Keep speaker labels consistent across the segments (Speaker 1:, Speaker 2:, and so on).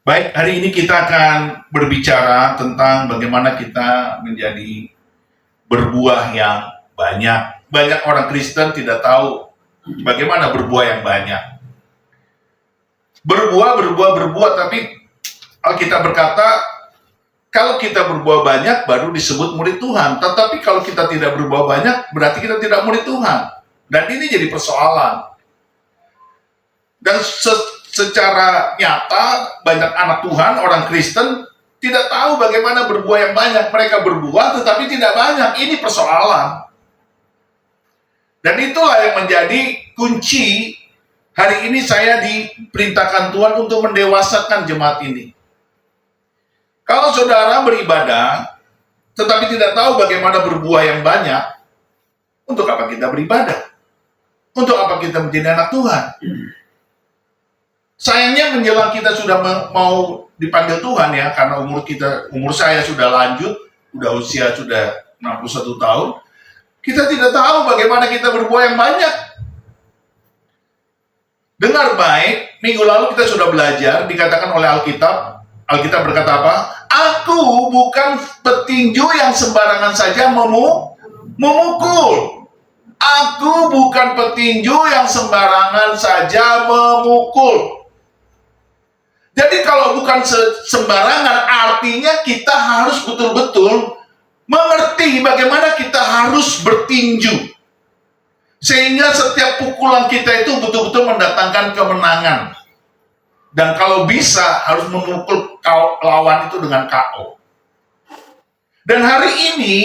Speaker 1: Baik, hari ini kita akan berbicara tentang bagaimana kita menjadi berbuah yang banyak. Banyak orang Kristen tidak tahu bagaimana berbuah yang banyak. Berbuah, tapi Alkitab berkata, kalau kita berbuah banyak baru disebut murid Tuhan. Tetapi kalau kita tidak berbuah banyak, berarti kita tidak murid Tuhan. Dan ini jadi persoalan. Dan secara nyata, banyak anak Tuhan, orang Kristen, tidak tahu bagaimana berbuah yang banyak. Mereka berbuah tetapi tidak banyak. Ini persoalan. Dan itulah yang menjadi kunci. Hari ini saya diperintahkan Tuhan untuk mendewasakan jemaat ini. Kalau saudara beribadah, tetapi tidak tahu bagaimana berbuah yang banyak, untuk apa kita beribadah? Untuk apa kita menjadi anak Tuhan? Sayangnya menjelang kita sudah mau dipanggil Tuhan ya, karena umur saya sudah lanjut, usia sudah 61 tahun, kita tidak tahu bagaimana kita berbuah yang banyak. Dengar baik, minggu lalu kita sudah belajar, dikatakan oleh Alkitab berkata apa? Aku bukan petinju yang sembarangan saja memukul. Aku bukan petinju yang sembarangan saja memukul. Jadi kalau bukan sembarangan, artinya kita harus betul-betul mengerti bagaimana kita harus bertinju. Sehingga setiap pukulan kita itu betul-betul mendatangkan kemenangan. Dan kalau bisa harus memukul lawan itu dengan KO. Dan hari ini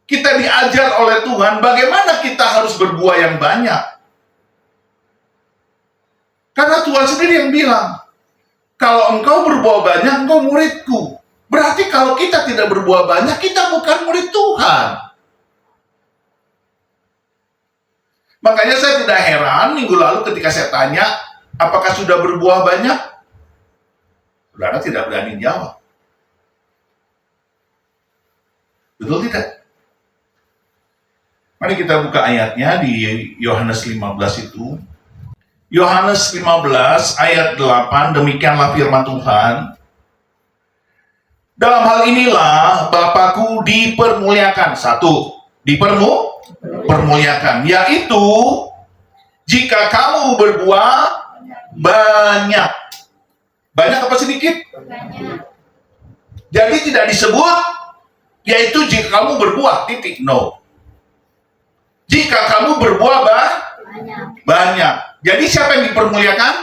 Speaker 1: kita diajar oleh Tuhan bagaimana kita harus berbuah yang banyak. Karena Tuhan sendiri yang bilang, kalau engkau berbuah banyak, engkau muridku. Berarti kalau kita tidak berbuah banyak, kita bukan murid Tuhan. Makanya saya tidak heran minggu lalu ketika saya tanya, apakah sudah berbuah banyak? Saudara tidak berani jawab. Betul tidak? Mari kita buka ayatnya di Yohanes 15 itu. Yohanes 15 ayat 8, demikianlah firman Tuhan. Dalam hal inilah Bapakku dipermuliakan. Satu, dipermuliakan, yaitu jika kamu berbuah banyak. Banyak apa sedikit? Banyak. Jadi tidak disebut yaitu jika kamu berbuah, titik, no. Jika kamu berbuah banyak. Jadi siapa yang dipermuliakan?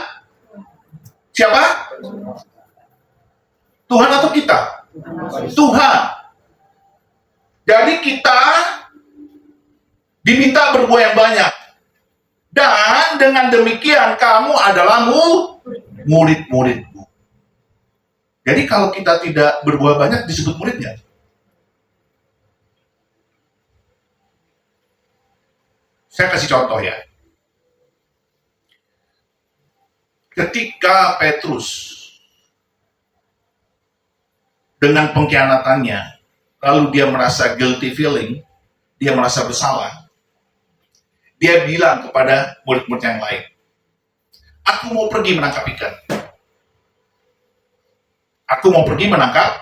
Speaker 1: Siapa? Tuhan atau kita? Tuhan. Jadi kita diminta berbuah yang banyak. Dan dengan demikian kamu adalah murid-muridku. Jadi kalau kita tidak berbuah banyak disebut muridnya. Saya kasih contoh ya. Ketika Petrus dengan pengkhianatannya, lalu dia merasa guilty feeling, dia merasa bersalah. Dia bilang kepada murid-murid yang lain, aku mau pergi menangkap ikan. Aku mau pergi menangkap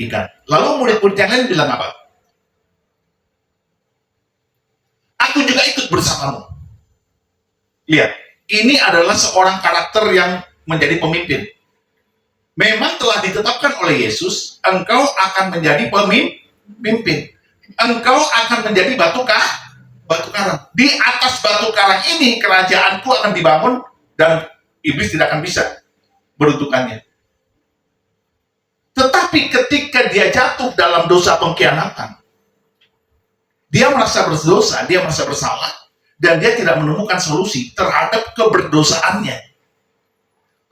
Speaker 1: ikan. Lalu murid-murid yang lain bilang apa? Aku juga ikut bersamamu. Lihat, ini adalah seorang karakter yang menjadi pemimpin. Memang telah ditetapkan oleh Yesus, engkau akan menjadi pemimpin. Engkau akan menjadi batu karang. Di atas batu karang ini kerajaanku akan dibangun dan iblis tidak akan bisa beruntukannya. Tetapi ketika dia jatuh dalam dosa pengkhianatan, dia merasa berdosa, dia merasa bersalah, dan dia tidak menemukan solusi terhadap keberdosaannya.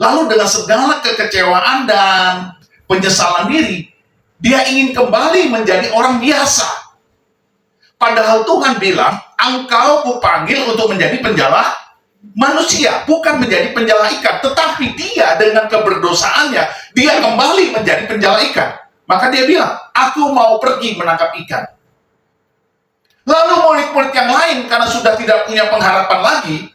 Speaker 1: Lalu dengan segala kekecewaan dan penyesalan diri, dia ingin kembali menjadi orang biasa. Padahal Tuhan bilang, engkau kupanggil untuk menjadi penjala manusia, bukan menjadi penjala ikan. Tetapi dia dengan keberdosaannya, dia kembali menjadi penjala ikan. Maka dia bilang, aku mau pergi menangkap ikan. Lalu murid-murid yang lain, karena sudah tidak punya pengharapan lagi,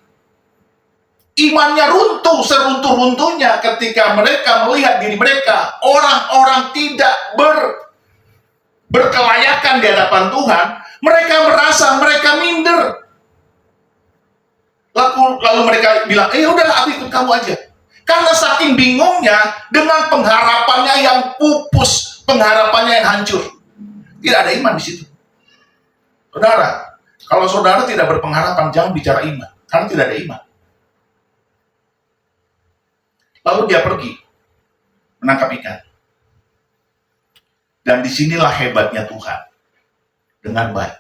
Speaker 1: Imannya runtuh seruntuh-runtuhnya ketika mereka melihat diri mereka, orang-orang tidak berkelayakan di hadapan Tuhan. Mereka merasa mereka minder. Lalu mereka bilang, udahlah aku ikut kamu aja. Karena saking bingungnya dengan pengharapannya yang pupus, pengharapannya yang hancur. Tidak ada iman di situ. Saudara, kalau saudara tidak berpengharapan, jangan bicara iman. Karena tidak ada iman. Lalu dia pergi menangkap ikan. Dan disinilah hebatnya Tuhan. Dengan baik.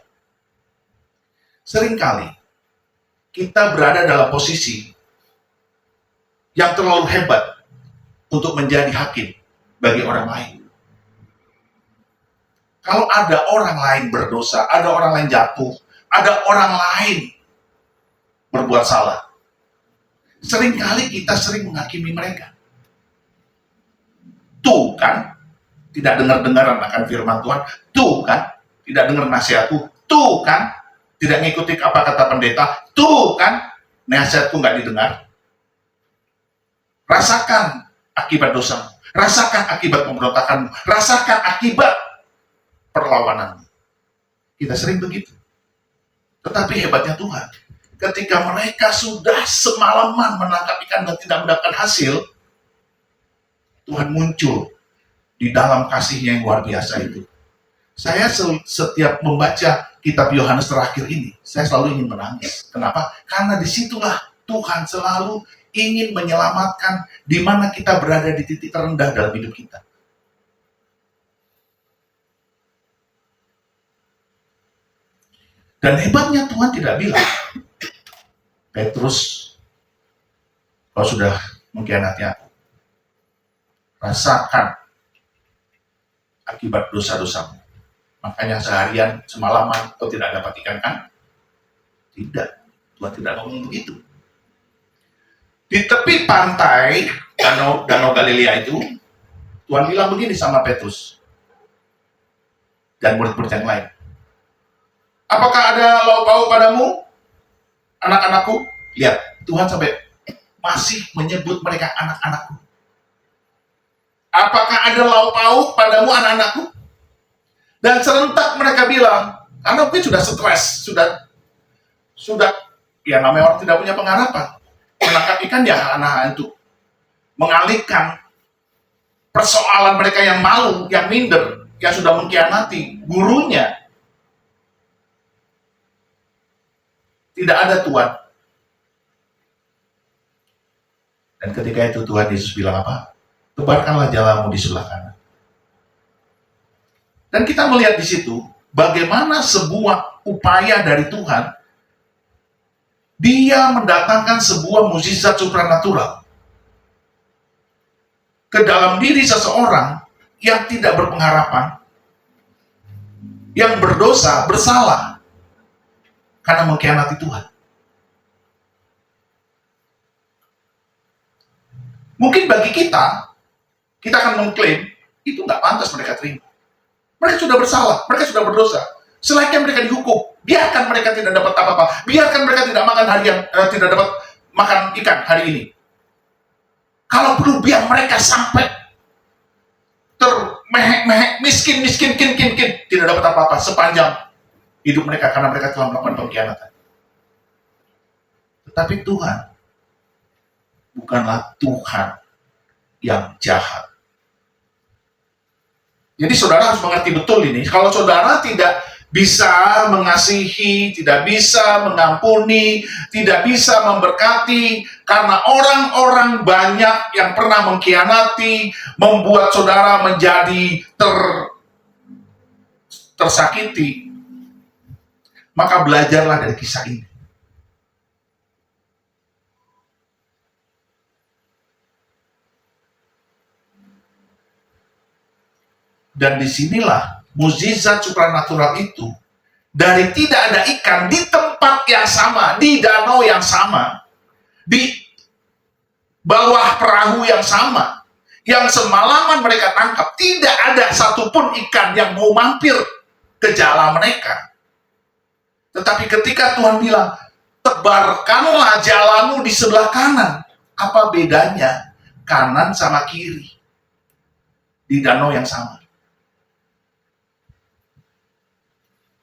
Speaker 1: Seringkali kita berada dalam posisi yang terlalu hebat untuk menjadi hakim bagi orang lain. Kalau ada orang lain berdosa, ada orang lain jatuh, ada orang lain berbuat salah, seringkali kita sering menghakimi mereka. Tuh kan, tidak dengar-dengaran akan firman Tuhan. Tuh kan, tidak dengar nasihatku. Tuh kan, tidak ngikuti apa kata pendeta. Tuh kan, nasihatku nggak didengar. Rasakan akibat dosamu. Rasakan akibat pemberontakanmu. Rasakan akibat perlawananmu. Kita sering begitu. Tetapi hebatnya Tuhan, ketika mereka sudah semalaman menangkap ikan dan tidak mendapatkan hasil, Tuhan muncul di dalam kasih-Nya yang luar biasa itu. Saya setiap membaca kitab Yohanes terakhir ini, saya selalu ingin menangis. Kenapa? Karena disitulah Tuhan selalu ingin menyelamatkan di mana kita berada di titik terendah dalam hidup kita. Dan hebatnya Tuhan tidak bilang, Petrus, kau sudah mengkhianati aku. Rasakan akibat dosa-dosamu. Makanya seharian, semalaman, kau tidak dapat ikan kan? Tidak, Tuhan tidak ngomong begitu. Di tepi pantai Danau Galilea itu, Tuhan bilang begini sama Petrus dan murid-murid yang lain. Apakah ada lauk pauk padamu, anak-anakku? Lihat, Tuhan sampai masih menyebut mereka anak-anakku. Apakah ada lauk pauk padamu, anak-anakku? Dan serentak mereka bilang, karena mungkin sudah stres, sudah, ya namanya orang tidak punya pengharapan. Menangkap ikan ya anak-anak itu mengalihkan persoalan mereka yang malu, yang minder, yang sudah mengkhianati gurunya. Tidak ada Tuhan. Dan ketika itu Tuhan Yesus bilang apa? Tebarkanlah jalamu di sebelah kanan. Dan kita melihat di situ bagaimana sebuah upaya dari Tuhan. Dia mendatangkan sebuah mukjizat supranatural ke dalam diri seseorang yang tidak berpengharapan, yang berdosa, bersalah, karena mengkhianati Tuhan. Mungkin bagi kita akan mengklaim, itu nggak pantas mereka terima. Mereka sudah bersalah, mereka sudah berdosa. Selainnya mereka dihukum, biarkan mereka tidak dapat apa-apa, biarkan mereka tidak makan tidak dapat makan ikan hari ini. Kalau perlu biar mereka sampai termehek-mehek, miskin, kin, tidak dapat apa-apa sepanjang hidup mereka karena mereka telah melakukan pengkhianatan. Tetapi Tuhan bukanlah Tuhan yang jahat. Jadi saudara harus mengerti betul ini. Kalau saudara tidak bisa mengasihi, tidak bisa mengampuni, tidak bisa memberkati, karena orang-orang banyak yang pernah mengkhianati, membuat saudara menjadi tersakiti, maka belajarlah dari kisah ini. Dan disinilah mukjizat supranatural itu, dari tidak ada ikan di tempat yang sama, di danau yang sama, di bawah perahu yang sama, yang semalaman mereka tangkap, tidak ada satupun ikan yang mau mampir ke jala mereka. Tetapi ketika Tuhan bilang, tebarkanlah jalanmu di sebelah kanan. Apa bedanya kanan sama kiri di danau yang sama?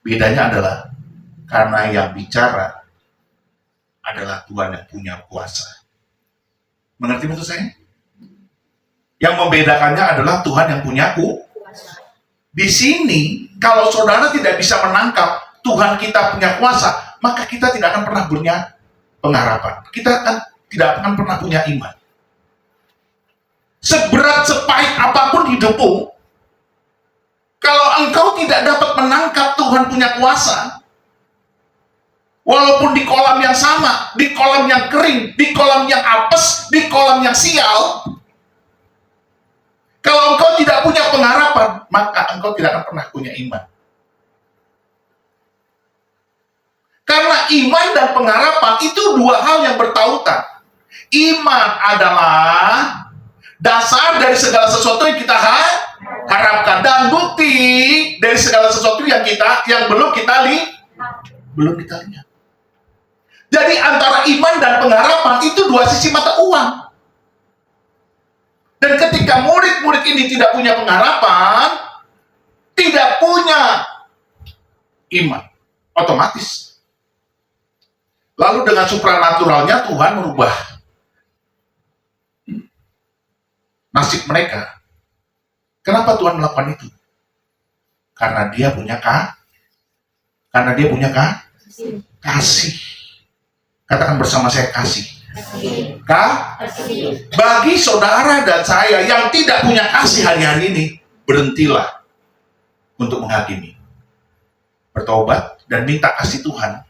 Speaker 1: Bedanya adalah karena yang bicara adalah Tuhan yang punya kuasa. Mengerti maksud saya? Yang membedakannya adalah Tuhan yang punya kuasa. Di sini, kalau saudara tidak bisa menangkap Tuhan kita punya kuasa, maka kita tidak akan pernah punya pengharapan. Kita tidak akan pernah punya iman. Seberat, sepahit apapun hidupmu, kalau engkau tidak dapat menangkap Tuhan punya kuasa, walaupun di kolam yang sama, di kolam yang kering, di kolam yang apes, di kolam yang sial, kalau engkau tidak punya pengharapan, maka engkau tidak akan pernah punya iman. Karena iman dan pengharapan itu dua hal yang bertautan. Iman adalah dasar dari segala sesuatu yang kita harapkan, dan bukti dari segala sesuatu yang belum kita lihat. Jadi antara iman dan pengharapan itu dua sisi mata uang. Dan ketika murid-murid ini tidak punya pengharapan, tidak punya iman, otomatis. Lalu dengan supranaturalnya Tuhan merubah nasib mereka. Kenapa Tuhan melakukan itu? Karena dia punya kasih. Katakan bersama saya, kasih. Bagi saudara dan saya yang tidak punya kasih hari-hari ini, berhentilah untuk menghakimi. Bertobat dan minta kasih Tuhan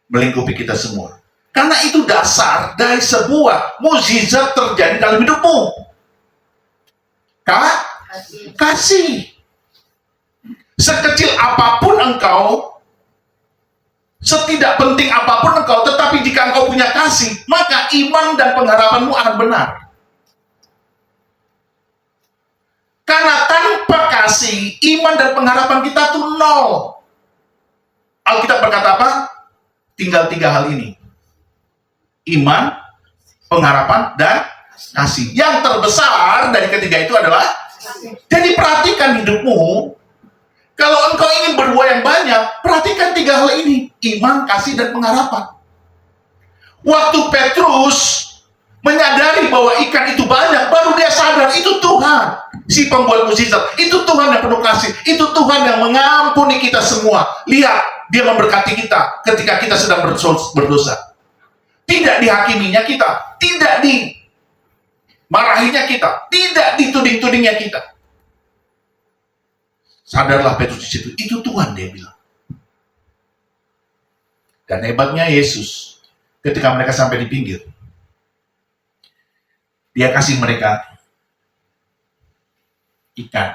Speaker 1: melingkupi kita semua. Karena itu dasar dari sebuah mukjizat terjadi dalam hidupmu. Kasih. Sekecil apapun engkau, setidak penting apapun engkau, tetapi jika engkau punya kasih, maka iman dan pengharapanmu akan benar. Karena tanpa kasih, iman dan pengharapan kita tuh nol. Alkitab berkata apa? Tinggal 3 hal ini. Iman, pengharapan, dan kasih. Yang terbesar dari ketiga itu adalah kasih. Jadi perhatikan hidupmu. Kalau engkau ingin berbuah yang banyak, perhatikan 3 hal ini. Iman, kasih, dan pengharapan. Waktu Petrus menyadari bahwa ikan itu banyak, baru dia sadar itu Tuhan, si pembuat mukjizat. Itu Tuhan yang penuh kasih. Itu Tuhan yang mengampuni kita semua. Lihat, dia memberkati kita ketika kita sedang berdosa. Tidak dihakiminya kita, tidak dimarahinya kita, tidak dituding-tudingnya kita. Sadarlah Petrus di situ, itu Tuhan, dia bilang. Dan hebatnya Yesus, ketika mereka sampai di pinggir, dia kasih mereka ikan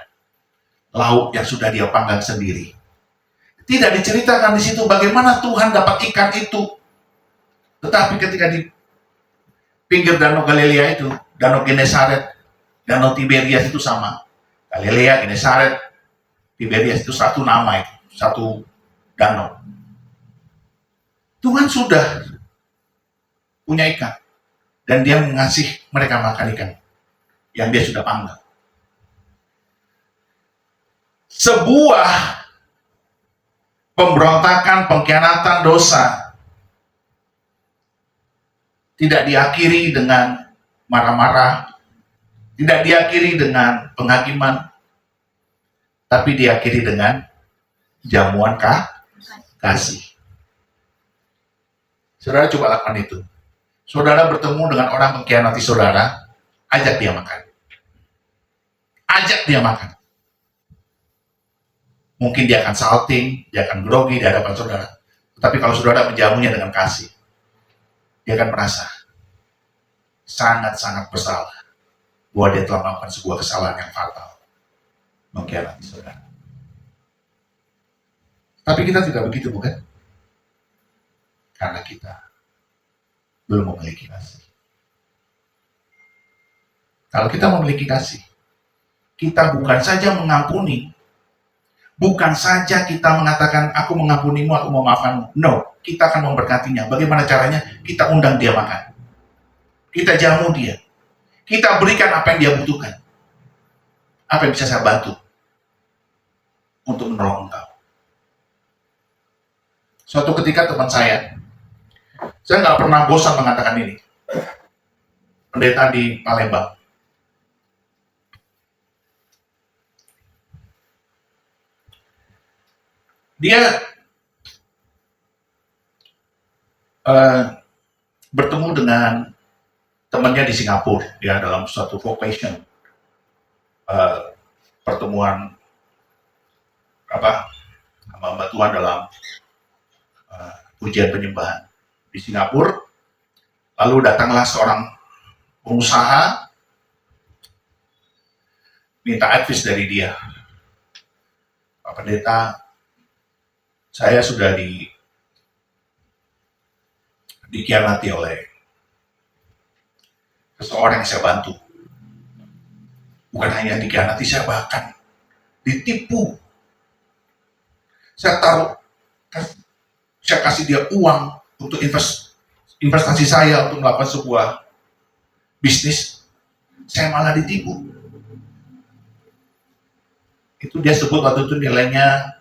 Speaker 1: laut yang sudah dia panggang sendiri. Tidak diceritakan di situ bagaimana Tuhan dapat ikan itu. Tetapi ketika di pinggir danau Galilea itu, danau Genesaret, danau Tiberias itu sama. Galilea, Genesaret, Tiberias itu satu nama itu, satu danau. Tuhan sudah punya ikan, dan dia mengasih mereka makan ikan yang dia sudah panggang. Sebuah pemberontakan, pengkhianatan, dosa tidak diakhiri dengan marah-marah, tidak diakhiri dengan penghakiman, tapi diakhiri dengan jamuan kasih. Saudara coba lakukan itu. Saudara bertemu dengan orang mengkhianati saudara, ajak dia makan. Ajak dia makan. Mungkin dia akan salting, dia akan grogi di hadapan saudara. Tetapi kalau saudara menjamunya dengan kasih, dia akan merasa sangat-sangat bersalah bahwa dia telah melakukan sebuah kesalahan yang fatal, mengkhianati saudara. Tapi kita tidak begitu, bukan? Karena kita belum memiliki kasih. Kalau kita memiliki kasih, kita bukan saja mengampuni, Bukan saja kita mengatakan, aku mengampunimu, aku memaafkanmu. No, kita akan memberkatinya. Bagaimana caranya? Kita undang dia makan. Kita jamu dia. Kita berikan apa yang dia butuhkan. Apa yang bisa saya bantu untuk menolong engkau. Suatu ketika teman saya nggak pernah bosan mengatakan ini. Pendeta di Palembang. Dia bertemu dengan temannya di Singapura, ya, dalam suatu vocation, pertemuan hamba Tuhan dalam pujian penyembahan di Singapura. Lalu datanglah seorang pengusaha minta advice dari dia. Pak Pendeta, saya sudah dikhianati oleh seseorang yang saya bantu. Bukan hanya dikhianati, saya bahkan ditipu. Saya kasih dia uang untuk investasi saya untuk melakukan sebuah bisnis, saya malah ditipu. Itu dia sebut waktu itu nilainya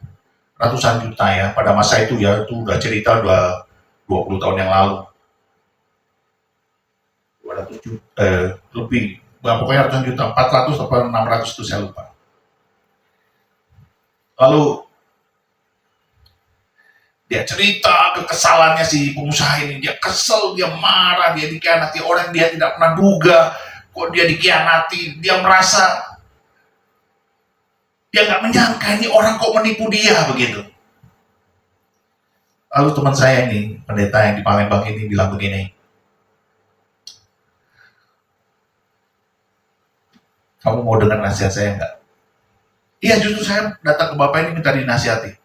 Speaker 1: ratusan juta ya, pada masa itu ya, itu udah cerita udah 20 tahun yang lalu. 200 juta, lebih, pokoknya ratusan juta, 400 atau 600 itu saya lupa. Lalu dia cerita kekesalannya si pengusaha ini, dia kesel, dia marah, dia dikhianati orang dia tidak pernah duga, kok dia dikhianati, dia merasa, dia nggak menyangka ini orang kok menipu dia begitu. Lalu teman saya ini, pendeta yang di Palembang ini bilang begini, kamu mau dengar nasihat saya nggak? Iya, justru saya datang ke Bapak ini minta dinasihati.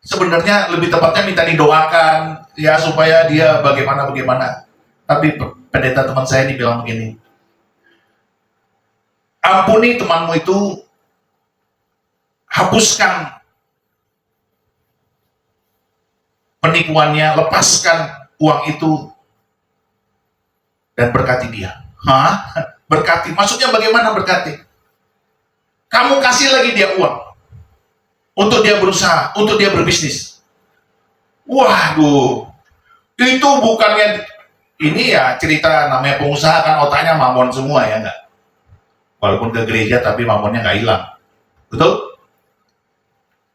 Speaker 1: Sebenarnya lebih tepatnya minta didoakan ya supaya dia bagaimana. Tapi pendeta teman saya ini bilang begini, ampuni temanmu itu, hapuskan penipuannya, lepaskan uang itu, dan berkati dia. Hah? Berkati? Maksudnya bagaimana berkati? Kamu kasih lagi dia uang untuk dia berusaha, untuk dia berbisnis. Waduh, itu bukannya, ini ya cerita namanya pengusaha kan otaknya mamon semua ya enggak? Walaupun ke gereja tapi mamonnya nggak hilang. Betul?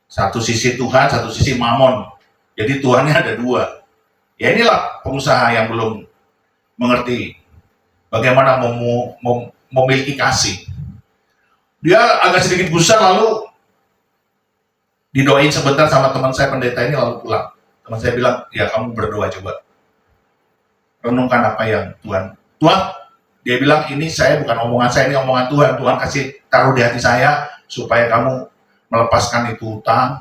Speaker 1: Satu sisi Tuhan, satu sisi mamon. Jadi Tuhannya ada dua. Ya inilah pengusaha yang belum mengerti bagaimana memiliki kasih. Dia agak sedikit gusar, lalu didoain sebentar sama teman saya pendeta ini, lalu pulang. Teman saya bilang, ya kamu berdoa coba. Renungkan apa yang Tuhan. Dia bilang, ini saya bukan omongan saya, ini omongan Tuhan. Tuhan kasih taruh di hati saya supaya kamu melepaskan itu utang,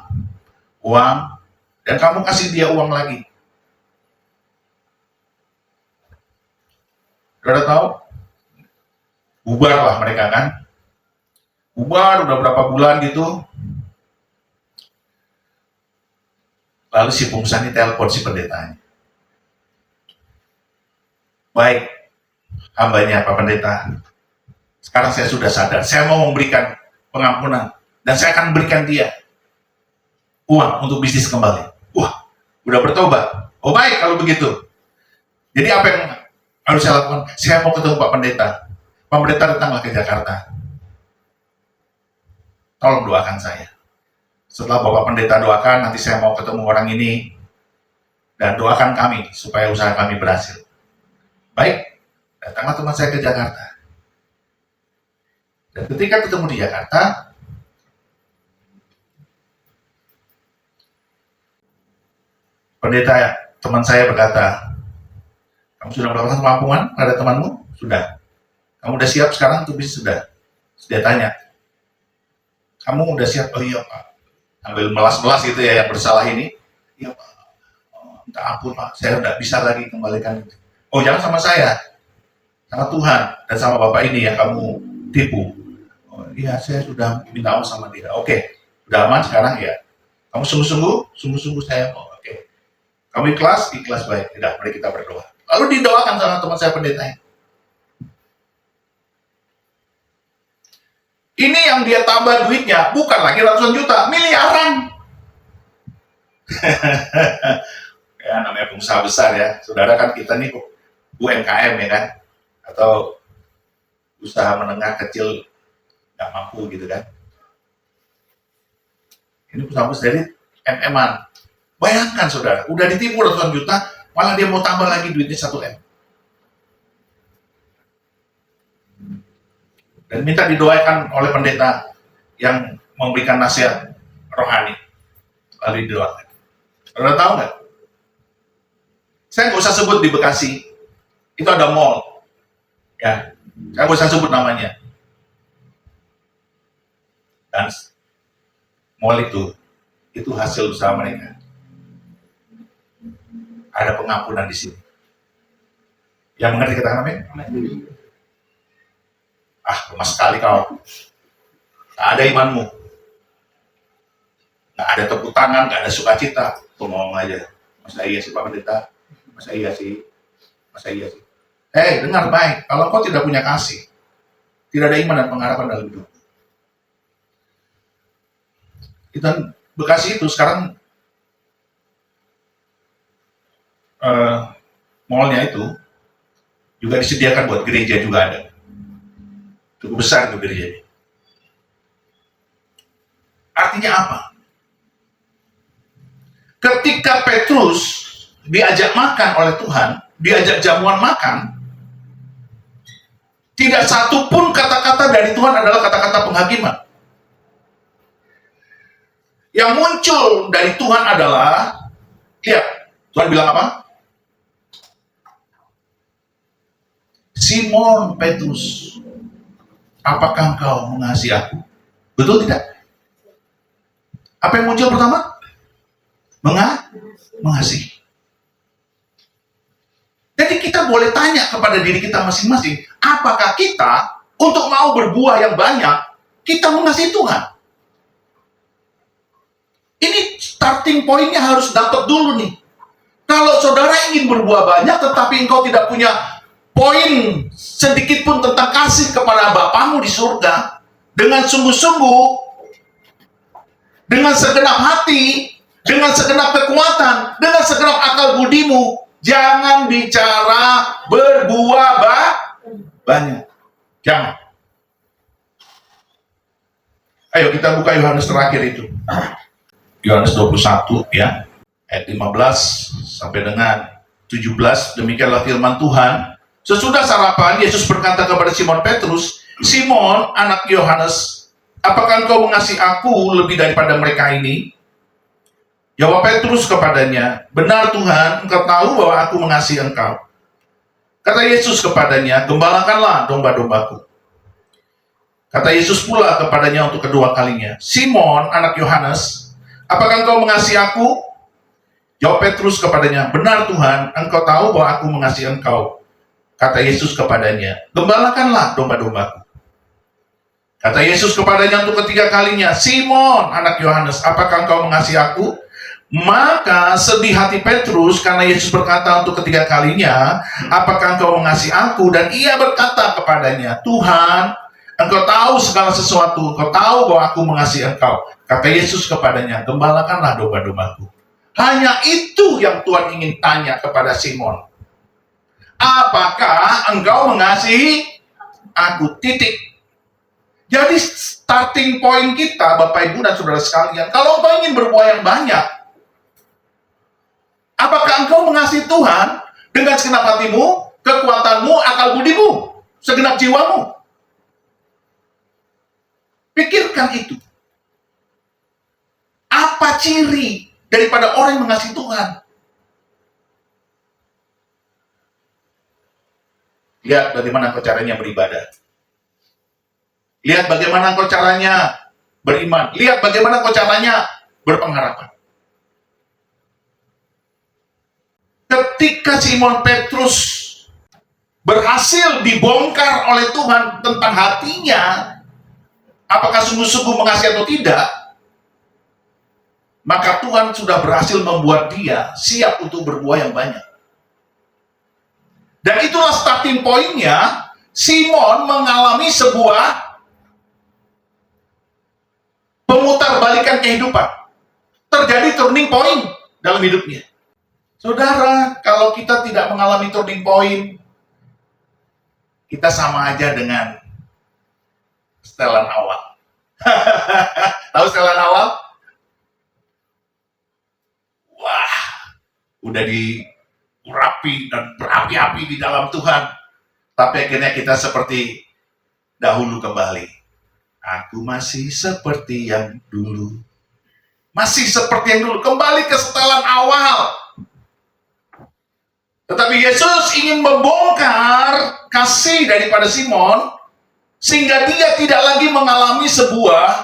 Speaker 1: uang, dan kamu kasih dia uang lagi. Udah tahu? Bubarlah mereka kan. Bubar udah berapa bulan gitu. Lalu si pengusaha ini telepon si pendetanya. Baik, hambanya Pak Pendeta, sekarang saya sudah sadar, saya mau memberikan pengampunan, dan saya akan berikan dia uang untuk bisnis kembali. Wah, udah bertobat. Oh baik kalau begitu. Jadi apa yang harus saya lakukan? Saya mau ketemu Pak Pendeta. Pak Pendeta datanglah ke Jakarta. Tolong doakan saya. Setelah Bapak Pendeta doakan, nanti saya mau ketemu orang ini, dan doakan kami supaya usaha kami berhasil. Baik, datanglah teman saya ke Jakarta. Dan ketika ketemu di Jakarta, pendeta teman saya berkata, kamu sudah melakukan pengampunan pada temanmu? Sudah. Kamu udah siap sekarang untuk bisnis? Sudah. Dia tanya, kamu udah siap? Oh iya Pak. Ambil melas-melas gitu ya yang bersalah ini. Iya Pak. Oh, minta ampun Pak, saya udah bisa lagi kembalikan. Oh jangan sama saya, sama Tuhan dan sama Bapak ini yang kamu tipu. Oh iya, saya sudah minta maaf sama dia. Oke, Udah aman sekarang ya? Kamu sungguh-sungguh saya mau. Oke. Kamu ikhlas baik. Udah, mari kita berdoa. Lalu didoakan sama teman saya pendeta. Ini yang dia tambah duitnya bukan lagi ratusan juta, miliaran. Ya, namanya pengusaha besar ya. Saudara kan kita nih UMKM ya kan, atau usaha menengah kecil nggak mampu gitu kan. Ini usaha besar dari MM-an. Bayangkan saudara, udah ditipu ratusan juta, malah dia mau tambah lagi duitnya 1 M. Dan minta didoakan oleh pendeta yang memberikan nasihat rohani. Lalu didoakan. Saudara tahu nggak? Saya nggak usah sebut di Bekasi, itu ada mall, ya, saya nggak usah sebut namanya. Dan mall itu hasil usaha mereka. Ada pengampunan di sini. Yang mengerti katakan amin? Lemah sekali kau. Nggak ada imanmu. Nggak ada tepuk tangan, nggak ada sukacita. Tuh ngomong aja. Masa iya sih Pak Pendeta? Masa iya sih? Dengar baik. Kalau kau tidak punya kasih, tidak ada iman dan pengharapan dalam hidup. Dan Bekasi itu sekarang mallnya itu juga disediakan buat gereja juga ada. Cukup besar itu gereja. Artinya apa? Ketika Petrus diajak makan oleh Tuhan, diajak jamuan makan, tidak satu pun kata-kata dari Tuhan adalah kata-kata penghakiman. Yang muncul dari Tuhan adalah, lihat, Tuhan bilang apa? Simon Petrus, apakah engkau mengasihi aku? Betul tidak? Apa yang muncul pertama? Mengasihi. Jadi kita boleh tanya kepada diri kita masing-masing, apakah kita untuk mau berbuah yang banyak, kita mengasihi Tuhan? Ini starting pointnya harus dapat dulu nih. Kalau saudara ingin berbuah banyak, tetapi engkau tidak punya poin sedikit pun tentang kasih kepada Bapamu di surga, dengan sungguh-sungguh, dengan segenap hati, dengan segenap kekuatan, dengan segenap akal budimu, jangan bicara berbuah banyak. Jangan. Ayo kita buka Yohanes terakhir itu. Yohanes 21 ya. Ayat 15 sampai dengan 17. Demikianlah firman Tuhan. Sesudah sarapan, Yesus berkata kepada Simon Petrus, Simon, anak Yohanes, apakah engkau mengasihi aku lebih daripada mereka ini? Jawab Petrus kepadanya, benar Tuhan, engkau tahu bahwa aku mengasihi engkau. Kata Yesus kepadanya, gembalakanlah domba-dombaku. Kata Yesus pula kepadanya untuk kedua kalinya, Simon, anak Yohanes, apakah engkau mengasihi aku? Jawab Petrus kepadanya, benar Tuhan, engkau tahu bahwa aku mengasihi engkau. Kata Yesus kepadanya, gembalakanlah domba-dombaku. Kata Yesus kepadanya untuk ketiga kalinya, Simon, anak Yohanes, apakah engkau mengasihi aku? Maka sedih hati Petrus karena Yesus berkata untuk ketiga kalinya, apakah engkau mengasihi aku? Dan ia berkata kepadanya, Tuhan, engkau tahu segala sesuatu, engkau tahu bahwa aku mengasihi engkau. Kata Yesus kepadanya, gembalakanlah domba-dombaku. Hanya itu yang Tuhan ingin tanya kepada Simon. Apakah engkau mengasihi aku? Titik. Jadi starting point kita, Bapak Ibu dan Saudara sekalian, kalau engkau ingin berbuah yang banyak, apakah engkau mengasihi Tuhan dengan segenap hatimu, kekuatanmu, akal budimu, segenap jiwamu? Pikirkan itu. Apa ciri daripada orang yang mengasihi Tuhan? Lihat bagaimana engkau caranya beribadah. Lihat bagaimana engkau caranya beriman. Lihat bagaimana engkau caranya berpengharapan. Ketika Simon Petrus berhasil dibongkar oleh Tuhan tentang hatinya, apakah sungguh-sungguh mengasihi atau tidak, maka Tuhan sudah berhasil membuat dia siap untuk berbuah yang banyak. Dan itulah starting point-nya. Simon mengalami sebuah pemutarbalikan kehidupan. Terjadi turning point dalam hidupnya. Saudara, kalau kita tidak mengalami turning point, kita sama aja dengan setelan awal. Tahu setelan awal? Wah, udah diurapi dan berapi-api di dalam Tuhan. Tapi akhirnya kita seperti dahulu kembali. Aku masih seperti yang dulu. Masih seperti yang dulu. Kembali ke setelan awal. Tetapi Yesus ingin membongkar kasih daripada Simon, sehingga dia tidak lagi mengalami sebuah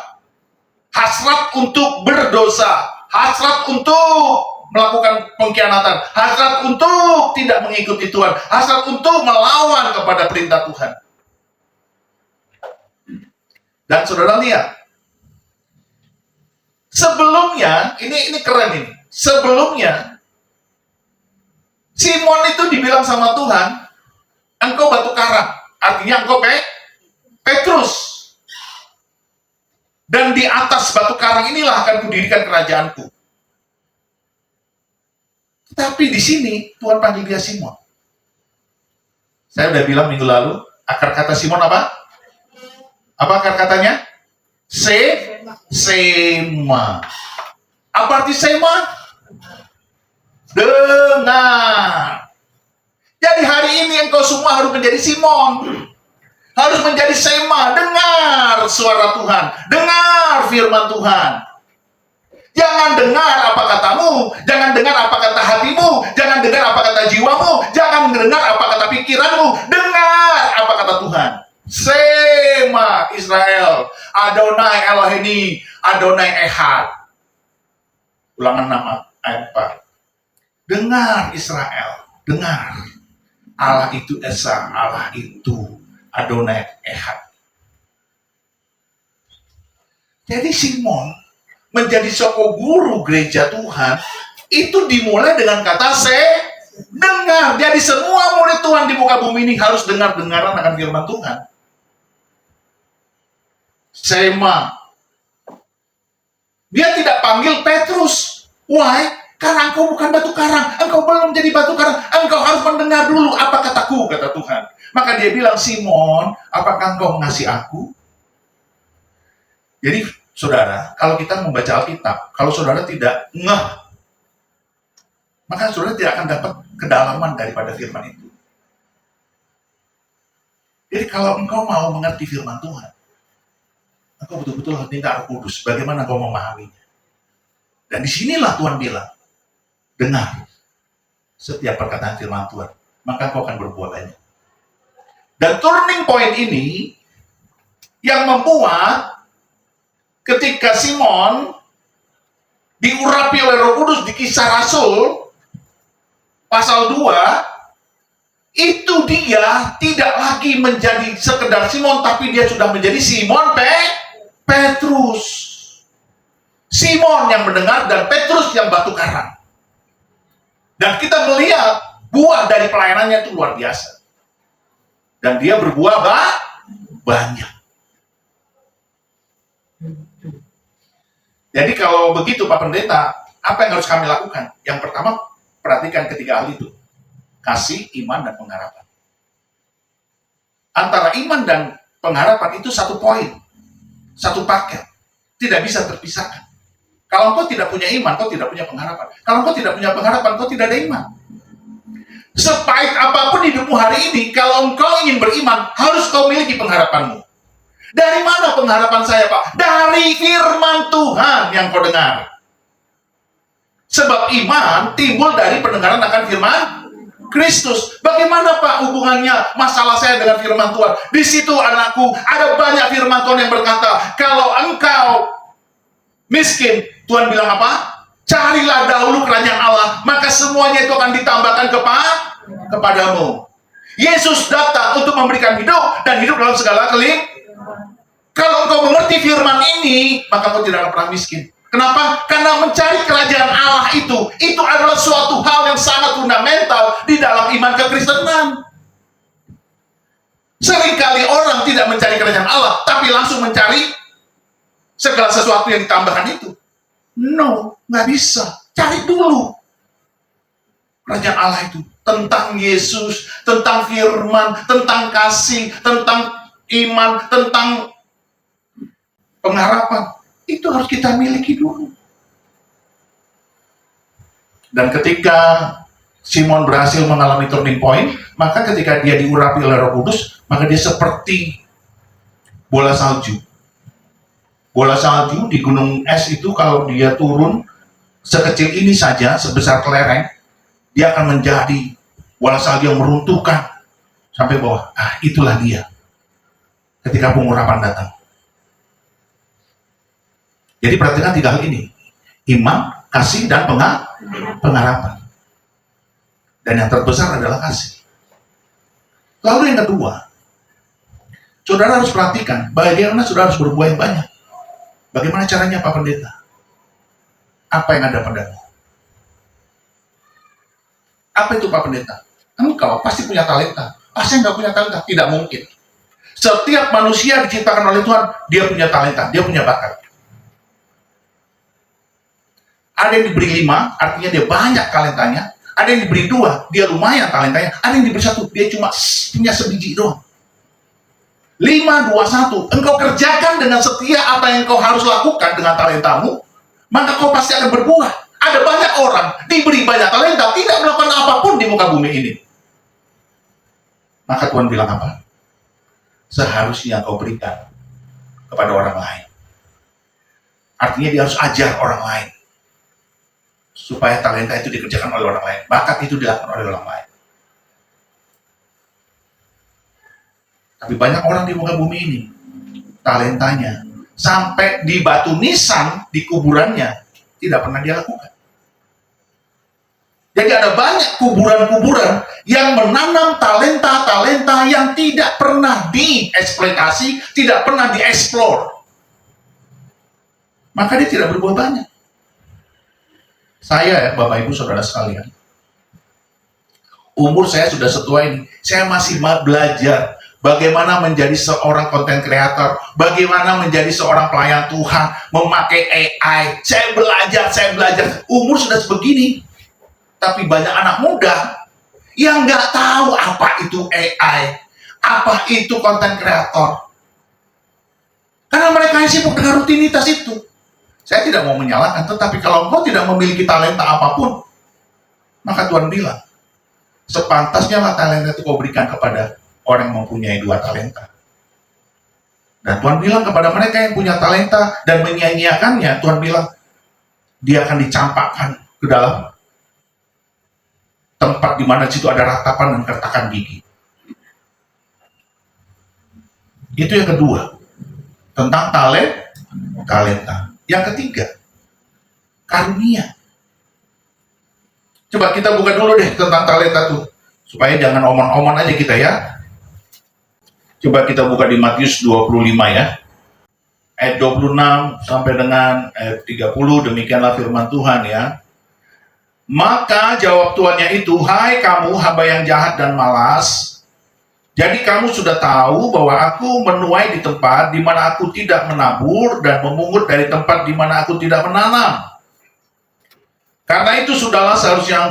Speaker 1: hasrat untuk berdosa, hasrat untuk melakukan pengkhianatan, hasrat untuk tidak mengikuti Tuhan, hasrat untuk melawan kepada perintah Tuhan. Dan saudara lihat, sebelumnya, ini keren ini, sebelumnya, Simon itu dibilang sama Tuhan, engkau batu karang, artinya engkau Petrus. Dan di atas batu karang inilah akan kudirikan kerajaanku. Tapi di sini Tuhan panggil dia Simon. Saya udah bilang minggu lalu, akar kata Simon apa? Apa akar katanya? Sema. Apa arti sema? Dengar. Jadi hari ini engkau semua harus menjadi Simon. Harus menjadi sema. Dengar suara Tuhan. Dengar firman Tuhan. Jangan dengar apa katamu, jangan dengar apa kata hatimu, jangan dengar apa kata jiwamu, jangan dengar apa kata pikiranmu, dengar apa kata Tuhan. Sema Israel, Adonai Eloheni, Adonai Ehad. Ulangan 6 ayat 4. Dengar Israel, dengar. Allah itu Esa, Allah itu Adonai Ehad. Jadi Simon menjadi seorang guru gereja Tuhan, itu dimulai dengan kata dengar. Jadi semua murid Tuhan di muka bumi ini harus dengar-dengaran akan firman Tuhan. Sema. Dia tidak panggil Petrus. Why? Karena engkau bukan batu karang. Engkau belum jadi batu karang. Engkau harus mendengar dulu apa kataku, kata Tuhan. Maka dia bilang, Simon, apakah engkau mengasihi aku? Jadi, saudara, kalau kita membaca Alkitab, kalau saudara tidak ngeh, maka saudara tidak akan dapat kedalaman daripada firman itu. Jadi kalau engkau mau mengerti firman Tuhan, engkau betul-betul minta Roh Kudus, bagaimana engkau memahaminya. Dan disinilah Tuhan bilang, dengar setiap perkataan firman Tuhan, maka engkau akan berbuah banyak. Dan turning point ini, yang membuat ketika Simon diurapi oleh Roh Kudus di Kisah Rasul pasal 2, itu dia tidak lagi menjadi sekedar Simon, tapi dia sudah menjadi Simon Petrus. Simon yang mendengar dan Petrus yang batu karang. Dan kita melihat buah dari pelayanannya itu luar biasa. Dan dia berbuah banyak. Jadi kalau begitu Pak Pendeta, apa yang harus kami lakukan? Yang pertama, perhatikan ketiga hal itu. Kasih, iman, dan pengharapan. Antara iman dan pengharapan itu satu poin. Satu paket. Tidak bisa terpisahkan. Kalau engkau tidak punya iman, kau tidak punya pengharapan. Kalau engkau tidak punya pengharapan, kau tidak ada iman. Sepahit apapun hidupmu hari ini, kalau engkau ingin beriman, harus kau miliki pengharapanmu. Dari mana pengharapan saya, Pak? Dari firman Tuhan yang kau dengar. Sebab iman timbul dari pendengaran akan firman Kristus. Bagaimana, Pak, hubungannya masalah saya dengan firman Tuhan? Di situ, anakku, ada banyak firman Tuhan yang berkata, kalau engkau miskin, Tuhan bilang apa? Carilah dahulu kerajaan Allah, maka semuanya itu akan ditambahkan kepadamu. Yesus datang untuk memberikan hidup, dan hidup dalam segala Kalau engkau mengerti firman ini, maka engkau tidak akan pernah miskin. Kenapa? Karena mencari kerajaan Allah itu adalah suatu hal yang sangat fundamental di dalam iman kekristenan. Seringkali orang tidak mencari kerajaan Allah, tapi langsung mencari segala sesuatu yang ditambahkan itu. No, nggak bisa. Cari dulu kerajaan Allah itu. Tentang Yesus, tentang firman, tentang kasih, tentang iman, tentang pengharapan. Itu harus kita miliki dulu. Dan ketika Simon berhasil mengalami turning point, maka ketika dia diurapi oleh Roh Kudus, maka dia seperti bola salju. Bola salju di gunung es itu kalau dia turun sekecil ini saja, sebesar kelereng, dia akan menjadi bola salju yang meruntuhkan sampai bawah. Itulah dia ketika pengurapan datang. Jadi perhatikan 3 hal ini. Iman, kasih, dan pengharapan. Dan yang terbesar adalah kasih. Lalu yang kedua, saudara harus perhatikan bagaimana saudara harus berbuah yang banyak. Bagaimana caranya Pak Pendeta? Apa yang ada padamu? Apa itu Pak Pendeta? Engkau pasti punya talenta. Saya nggak punya talenta. Tidak mungkin. Setiap manusia diciptakan oleh Tuhan, dia punya talenta, dia punya bakat. Ada yang diberi 5, artinya dia banyak talentanya. Ada yang diberi 2, dia lumayan talentanya. Ada yang diberi 1, dia cuma punya sebiji doang. 5, 2, 1. Engkau kerjakan dengan setia apa yang kau harus lakukan dengan talentamu, maka kau pasti akan berbuah. Ada banyak orang diberi banyak talenta, tidak melakukan apapun di muka bumi ini. Maka Tuhan bilang apa? Seharusnya kau berikan kepada orang lain. Artinya dia harus ajar orang lain, supaya talenta itu dikerjakan oleh orang lain, bakat itu dilakukan oleh orang lain. Tapi banyak orang di muka bumi ini, talentanya sampai di batu nisan di kuburannya tidak pernah dia lakukan. Jadi ada banyak kuburan-kuburan yang menanam talenta-talenta yang tidak pernah dieksploitasi, tidak pernah dieksplor. Maka dia tidak berbuah banyak. Saya, Bapak Ibu Saudara sekalian, umur saya sudah setua ini, saya masih belajar bagaimana menjadi seorang content creator, bagaimana menjadi seorang pelayan Tuhan, memakai AI. Saya belajar. Umur sudah sebegini, tapi banyak anak muda yang nggak tahu apa itu AI, apa itu content creator. Karena mereka sibuk dengan rutinitas itu. Saya tidak mau menyalahkan, tetapi kalau engkau tidak memiliki talenta apapun, maka Tuhan bilang, sepantasnya lah talenta itu kau berikan kepada orang yang mempunyai 2 talenta. Dan Tuhan bilang kepada mereka yang punya talenta dan menyia-nyiakannya, Tuhan bilang, dia akan dicampakkan ke dalam tempat di mana situ ada ratapan dan kertakan gigi. Itu yang kedua, tentang talenta. Yang ketiga, karunia. Coba kita buka dulu deh tentang talenta tuh, supaya jangan omong-omong aja kita ya. Coba kita buka di Matius 25 ya, ayat 26 sampai dengan ayat 30, demikianlah firman Tuhan ya. Maka jawab tuannya itu, hai kamu hamba yang jahat dan malas, jadi kamu sudah tahu bahwa aku menuai di tempat di mana aku tidak menabur dan memungut dari tempat di mana aku tidak menanam. Karena itu sudahlah seharusnya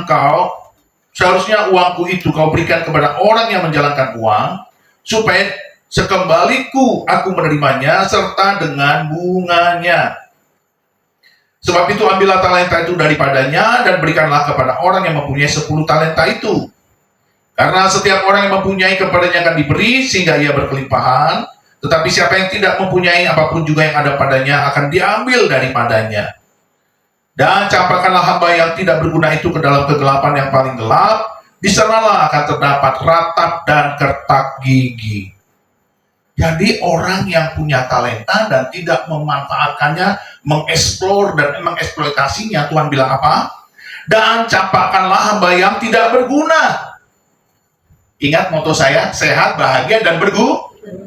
Speaker 1: uangku itu kau berikan kepada orang yang menjalankan uang, supaya sekembaliku aku menerimanya serta dengan bunganya. Sebab itu ambillah talenta itu daripadanya dan berikanlah kepada orang yang mempunyai 10 talenta itu. Karena setiap orang yang mempunyai kepadanya akan diberi sehingga ia berkelimpahan, tetapi siapa yang tidak mempunyai apapun juga yang ada padanya akan diambil daripadanya. Dan campakkanlah hamba yang tidak berguna itu ke dalam kegelapan yang paling gelap, di sanalah akan terdapat ratap dan kertak gigi. Jadi orang yang punya talenta dan tidak memanfaatkannya, mengeksplor dan mengeksploitasinya, Tuhan bilang apa? Dan campakkanlah hamba yang tidak berguna. Ingat moto saya, sehat, bahagia, dan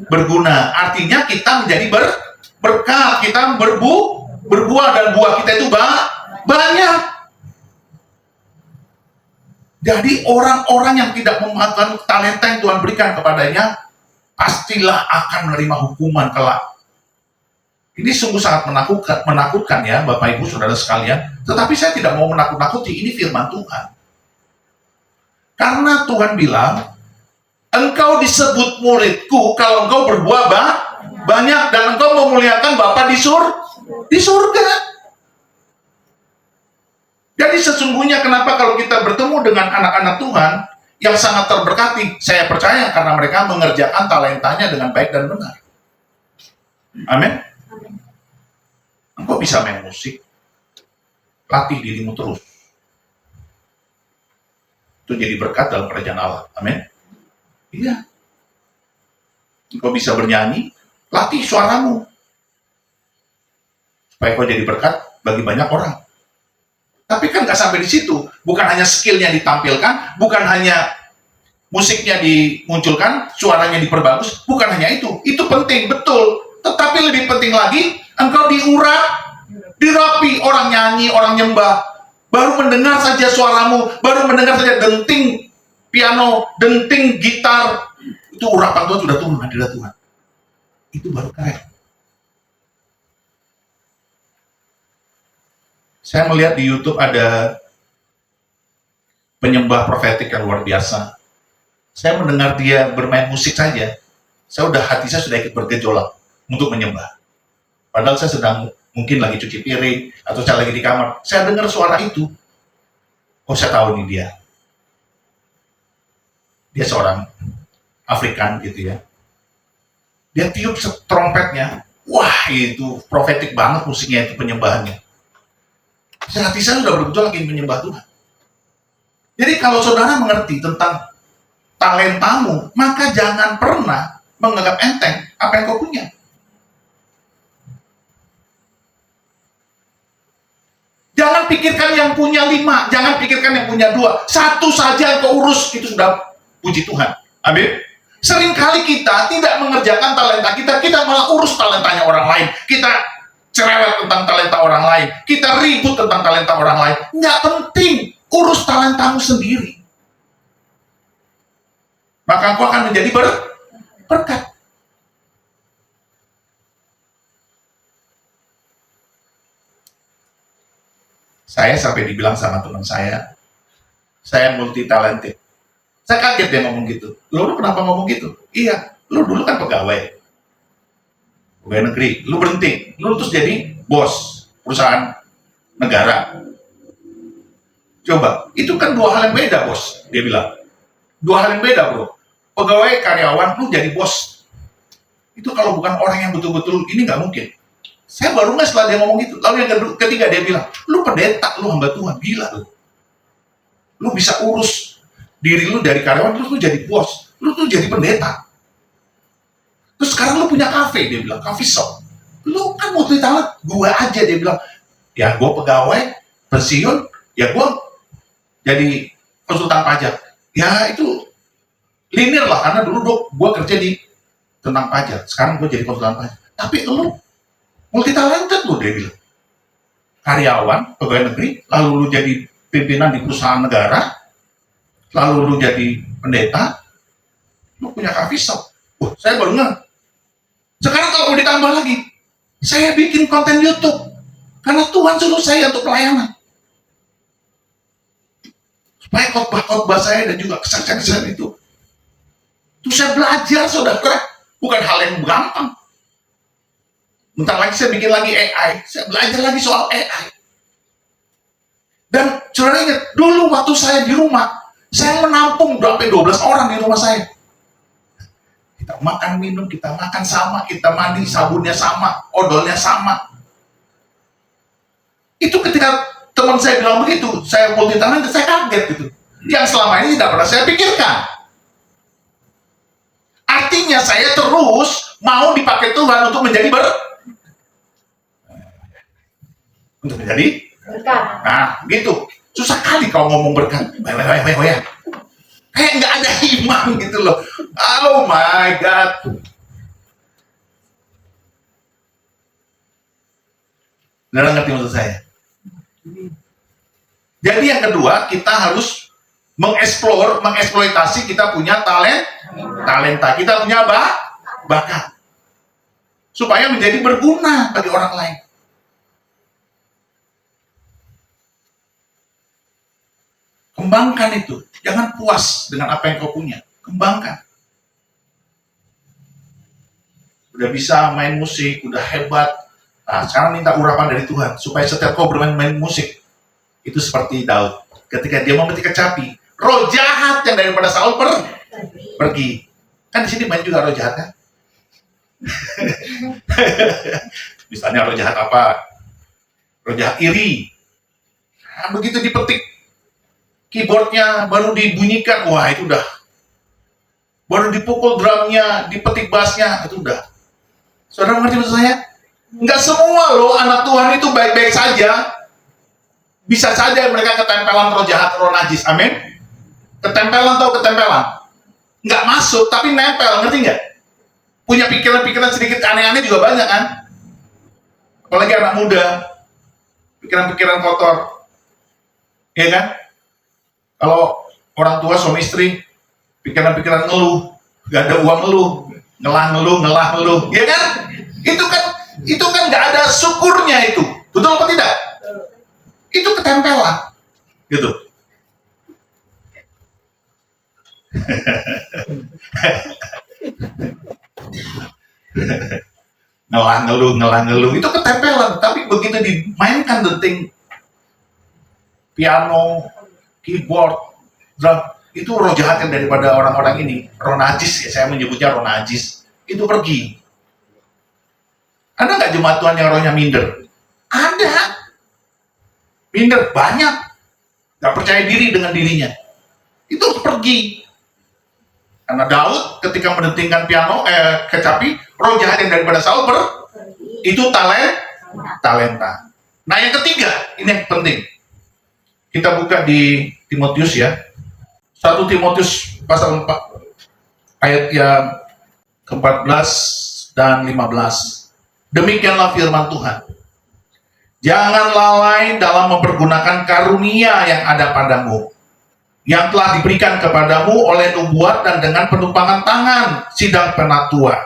Speaker 1: berguna. Artinya kita menjadi berkat, kita berbuah dan buah kita itu banyak. Jadi orang-orang yang tidak memanfaatkan talenta yang Tuhan berikan kepadanya, pastilah akan menerima hukuman kelak. Ini sungguh sangat menakutkan ya Bapak Ibu Saudara sekalian. Tetapi saya tidak mau menakut-nakuti, ini firman Tuhan. Karena Tuhan bilang, engkau disebut muridku kalau engkau berbuah banyak dan engkau memuliakan Bapa di surga. Jadi sesungguhnya kenapa kalau kita bertemu dengan anak-anak Tuhan yang sangat terberkati, saya percaya karena mereka mengerjakan talentanya dengan baik dan benar. Amin. Engkau bisa main musik, latih dirimu terus. Itu jadi berkat dalam kerajaan Allah. Amin. Iya. Engkau bisa bernyanyi, latih suaramu. Supaya kau jadi berkat bagi banyak orang. Tapi kan nggak sampai di situ. Bukan hanya skillnya ditampilkan, bukan hanya musiknya dimunculkan, suaranya diperbagus, bukan hanya itu. Itu penting, betul. Tetapi lebih penting lagi, engkau dirapi, orang nyanyi, orang nyembah. Baru mendengar saja suaramu, baru mendengar saja denting piano, denting gitar, itu urapan Tuhan sudah turun, hadirat Tuhan. Itu baru keren. Saya melihat di YouTube ada penyembah profetik yang luar biasa. Saya mendengar dia bermain musik saja, hati saya sudah ikut bergejolak untuk menyembah. Padahal saya sedang mungkin lagi cuci piring, atau saya lagi di kamar. Saya dengar suara itu. Oh, saya tahu nih dia. Dia seorang Afrikan gitu ya. Dia tiup trompetnya. Wah, itu profetik banget musiknya, itu penyembahannya. Hati saya sudah bergejolak ingin menyembah Tuhan. Jadi kalau saudara mengerti tentang talentamu, maka jangan pernah menganggap enteng apa yang kau punya. Jangan pikirkan yang punya 5, jangan pikirkan yang punya 2. Satu saja yang kau urus, itu sudah puji Tuhan. Amin. Seringkali kita tidak mengerjakan talenta kita malah urus talentanya orang lain. Kita cerewet tentang talenta orang lain. Kita ribut tentang talenta orang lain. Nggak penting, urus talentamu sendiri. Maka engkau akan menjadi berkat. Saya sampai dibilang sama teman saya multi talented. Saya kaget dia ngomong gitu. Lu kenapa ngomong gitu? Iya, lu dulu kan pegawai negeri, lu berhenti, lu terus jadi bos perusahaan negara. Coba, itu kan 2 hal yang beda, bos. Dia bilang, 2 hal yang beda, bro. Pegawai, karyawan, lu jadi bos. Itu kalau bukan orang yang betul-betul, ini nggak mungkin. Saya baru nggak setelah dia ngomong gitu. Lalu yang ketiga dia bilang, lu pendeta, lu hamba Tuhan, gila lu. Lu bisa urus diri lu dari karyawan, lu jadi bos, lu tuh jadi pendeta. Terus sekarang lu punya kafe, dia bilang, coffee shop. Lu kan multi talent, gua aja, dia bilang. Ya gua pegawai, pensiun, ya gua jadi konsultan pajak. Ya itu linear lah, karena dulu gua kerja di tentang pajak. Sekarang gua jadi konsultan pajak. Tapi lu multi talented lu, dia bilang. Karyawan, pegawai negeri, lalu lu jadi pimpinan di perusahaan negara, lalu lu jadi pendeta, lu punya coffee shop. Wah, saya baru nggak. Sekarang kalau mau ditambah lagi, saya bikin konten YouTube. Karena Tuhan suruh saya untuk pelayanan. Supaya khotbah-khotbah saya dan juga kesaksian-kesaksian itu saya belajar, saudara. Bukan hal yang gampang. Bentar lagi saya bikin lagi AI. Saya belajar lagi soal AI. Dan saudara ingat, dulu waktu saya di rumah, saya menampung sampai 12 orang di rumah saya. Kita makan minum, kita makan sama, kita mandi, sabunnya sama, odolnya sama. Itu ketika teman saya bilang begitu, saya multi talent, saya kaget gitu. Yang selama ini tidak pernah saya pikirkan. Artinya saya terus mau dipakai Tuhan untuk menjadi berkat. Nah, gitu. Susah kali kalau ngomong berkat. Ya. Kayak nggak ada iman gitu loh. Oh my God. Saudara ngerti maksud saya? Jadi yang kedua, kita harus mengeksploitasi kita punya talenta, kita punya bakat, supaya menjadi berguna bagi orang lain. Kembangkan itu, jangan puas dengan apa yang kau punya, kembangkan. Udah bisa main musik, udah hebat, nah sekarang minta urapan dari Tuhan, supaya setiap kau bermain musik, itu seperti Daud, ketika dia memetik kecapi, roh jahat yang daripada Saul pergi. Kan di sini main juga roh jahat kan? Misalnya roh jahat apa? Roh jahat iri. Nah, begitu dipetik, keyboardnya baru dibunyikan, wah itu udah. Baru dipukul drumnya, dipetik bassnya, itu udah. Saudara mengerti maksud saya? Enggak semua loh anak Tuhan itu baik-baik saja. Bisa saja mereka ketempelan roh jahat, roh najis. Amin. Ketempelan atau ketempelan? Nggak masuk, tapi nempel. Ngerti nggak? Punya pikiran-pikiran sedikit aneh-aneh juga banyak kan? Apalagi anak muda. Pikiran-pikiran kotor. Iya kan? Kalau orang tua suami istri, pikiran-pikiran ngeluh. Nggak ada uang ngeluh. Ngelah ngeluh. Iya kan? Itu kan nggak ada syukurnya itu. Betul apa tidak? Itu ketempelan, gitu. ngelah ngeluh, itu ketempelan. Tapi begitu dimainkan denting, piano, keyboard, drum, itu roh jahat yang daripada orang-orang ini, roh najis, ya, saya menyebutnya roh najis, itu pergi. Ada nggak jemaat Tuhan yang rohnya minder? Ada. Minder banyak, nggak percaya diri dengan dirinya, itu harus pergi. Karena Daud ketika mendentingkan piano, kecapi, roh jahat yang daripada Saul itu talenta. Nah yang ketiga, ini yang penting. Kita buka di Timotius ya, 1 Timotius pasal 4 ayat yang ke-14 dan 15. Demikianlah firman Tuhan. Jangan lalai dalam mempergunakan karunia yang ada padamu, yang telah diberikan kepadamu oleh nubuat dan dengan penumpangan tangan sidang penatua.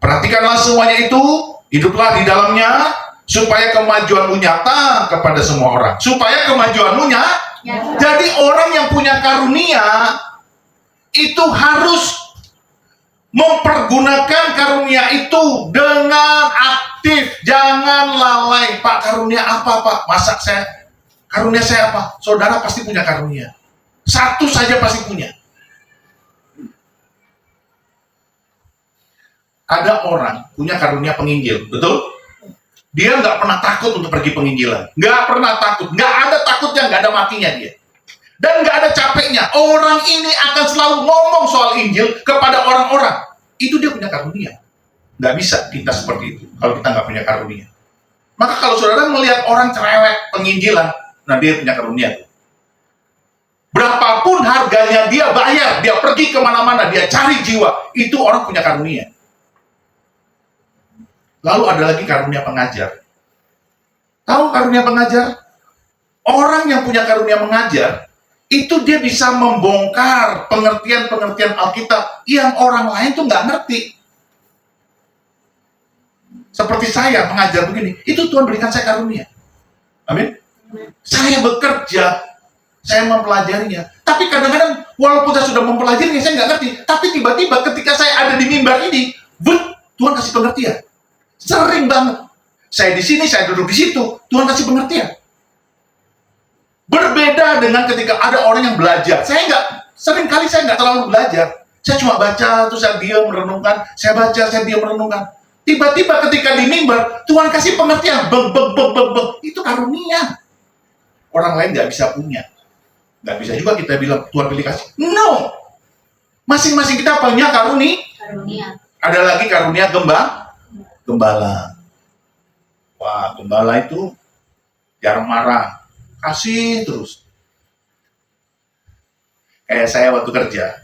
Speaker 1: Perhatikanlah semuanya itu, hiduplah di dalamnya, supaya kemajuanmu nyata kepada semua orang. Supaya kemajuanmu nyata. Jadi orang yang punya karunia, itu harus mempergunakan karunia itu dengan aktif. Jangan lalai. Pak, karunia apa Pak? Masa karunia saya apa? Saudara pasti punya karunia. Satu saja pasti punya. Ada orang punya karunia penginjil, betul? Dia nggak pernah takut untuk pergi penginjilan. Nggak pernah takut. Nggak ada takutnya, nggak ada matinya dia. Dan nggak ada capeknya. Orang ini akan selalu ngomong soal Injil kepada orang-orang. Itu dia punya karunia. Nggak bisa kita seperti itu kalau kita nggak punya karunia. Maka kalau saudara melihat orang cerewet penginjilan, nah dia punya karunia. Berapapun harganya dia bayar, dia pergi kemana-mana, dia cari jiwa. Itu orang punya karunia. Lalu ada lagi karunia pengajar. Tahu karunia pengajar? Orang yang punya karunia mengajar, itu dia bisa membongkar pengertian-pengertian Alkitab yang orang lain tuh nggak ngerti. Seperti saya mengajar begini, itu Tuhan berikan saya karunia. Amin. Saya bekerja, saya mempelajarinya. Tapi kadang-kadang walaupun saya sudah mempelajarinya, saya nggak ngerti. Tapi tiba-tiba ketika saya ada di mimbar ini, Tuhan kasih pengertian. Sering banget. Saya di sini, saya duduk di situ, Tuhan kasih pengertian. Berbeda dengan ketika ada orang yang belajar. Seringkali saya nggak terlalu belajar. Saya cuma baca, terus saya diam merenungkan. Saya baca, saya diam merenungkan. Tiba-tiba ketika di mimbar, Tuhan kasih pengertian. Itu karunia. Orang lain nggak bisa punya. Nggak bisa juga kita bilang, Tuhan pilih kasih. No. Masing-masing kita punya karunia. Ada lagi karunia gembala. Wah, gembala itu jarang marah. Kasih terus. Kayak saya waktu kerja,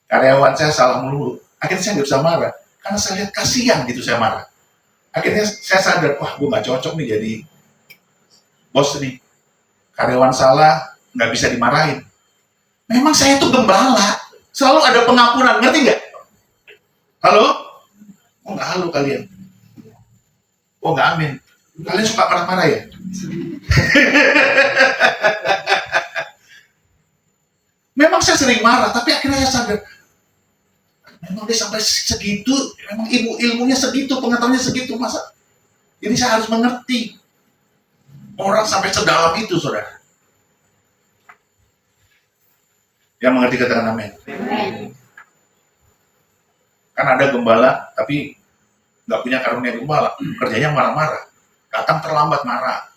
Speaker 1: karyawan saya salah melulu, akhirnya saya nggak bisa marah, karena saya lihat kasihan gitu saya marah. Akhirnya saya sadar, wah gue nggak cocok nih jadi bos nih. Karyawan salah, nggak bisa dimarahin. Memang saya tuh gembala, selalu ada pengampunan, ngerti nggak? Halo? Oh nggak halo kalian? Oh nggak amin? Kalian suka marah-marah ya? Memang saya sering marah, tapi akhirnya saya sadar, memang dia sampai segitu, memang ilmunya segitu, pengetahuannya segitu, masa? Jadi saya harus mengerti. Orang sampai sedalam itu, saudara. Yang mengerti katakan amin. Kan ada gembala, tapi nggak punya karunia gembala, kerjanya marah-marah. Datang terlambat marah.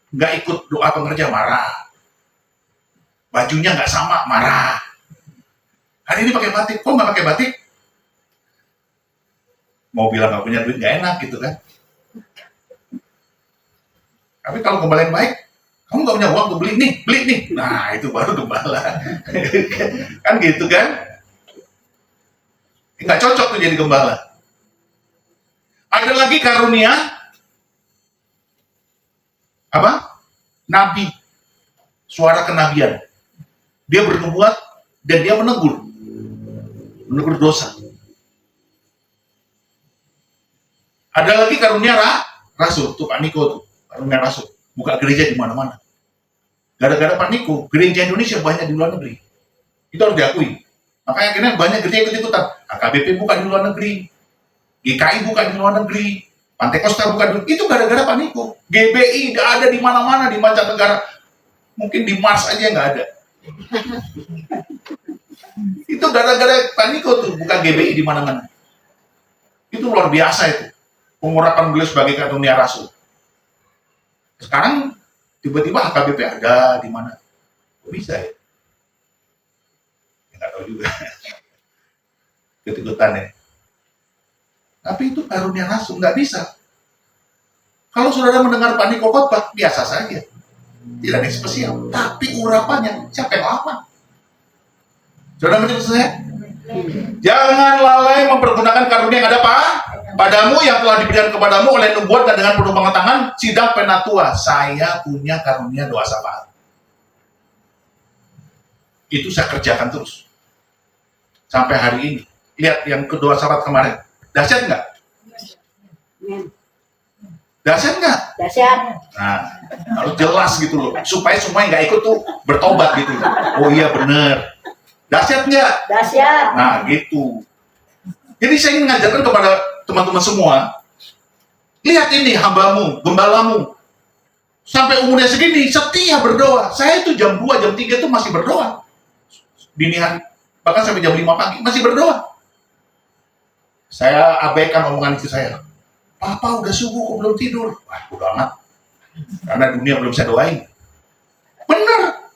Speaker 1: Nggak ikut doa pengerja marah. Bajunya nggak sama, marah. Hari ini pakai batik, kok nggak pakai batik? Mau bilang nggak punya duit, nggak enak gitu kan. Tapi kalau gembala yang baik, kamu nggak punya uang untuk beli nih. Nah, itu baru gembala. Kan gitu kan? Nggak cocok tuh jadi gembala. Ada lagi karunia, apa? Nabi. Suara kenabian. Dia bernubuat dan dia menegur dosa. Ada lagi karunia rasul, tuh Pak Niko tuh. Karunia rasul, buka gereja di mana-mana. Gara-gara Pak Niko, gereja Indonesia banyak di luar negeri. Itu harus diakui. Makanya akhirnya banyak gereja ikut-ikutan. AKBP buka di luar negeri, GKI buka di luar negeri, Pantai Kosta buka di luar negeri. Itu gara-gara Pak Niko. GBI ada di mana-mana, di mancanegara. Mungkin di Mars aja nggak ada. Itu gara-gara Pak Niko tuh buka GBI di mana-mana. Itu luar biasa itu. Pengurapan beliau sebagai karunia rasul. Sekarang tiba-tiba HKBP ada di mana? Kok bisa ya? Nggak tahu juga. Ikut-ikutan ya. Tapi itu karunia rasul, nggak bisa. Kalau saudara mendengar Pak Niko khotbah, biasa saja. Tidak ada yang spesial. Tapi urapannya, siapa yang lawan? Saudara ngerti maksud saya? Jangan lalai mempergunakan karunia yang ada padamu, yang telah diberikan kepadamu oleh nubuat dan dengan penuh tangan sidang penatua. Saya punya karunia doa syafaat. Itu saya kerjakan terus. Sampai hari ini. Lihat yang kedua syafaat kemarin. Dahsyat nggak? Dahsyat nggak?
Speaker 2: Dahsyat.
Speaker 1: Nah, harus jelas gitu loh. Supaya semua yang nggak ikut tuh bertobat gitu. Oh iya bener. Dahsyat nggak?
Speaker 2: Dahsyat.
Speaker 1: Nah gitu. Jadi saya ingin mengajarkan kepada teman-teman semua. Lihat ini hambamu, gembalamu. Sampai umurnya segini, setia berdoa. Saya itu jam 2, jam 3 tuh masih berdoa. Dini hari. Bahkan sampai jam 5 pagi, masih berdoa. Saya abaikan omongan istri saya. Papa udah subuh kok belum tidur? Wah, udah amat. Karena dunia belum saya doain. Bener.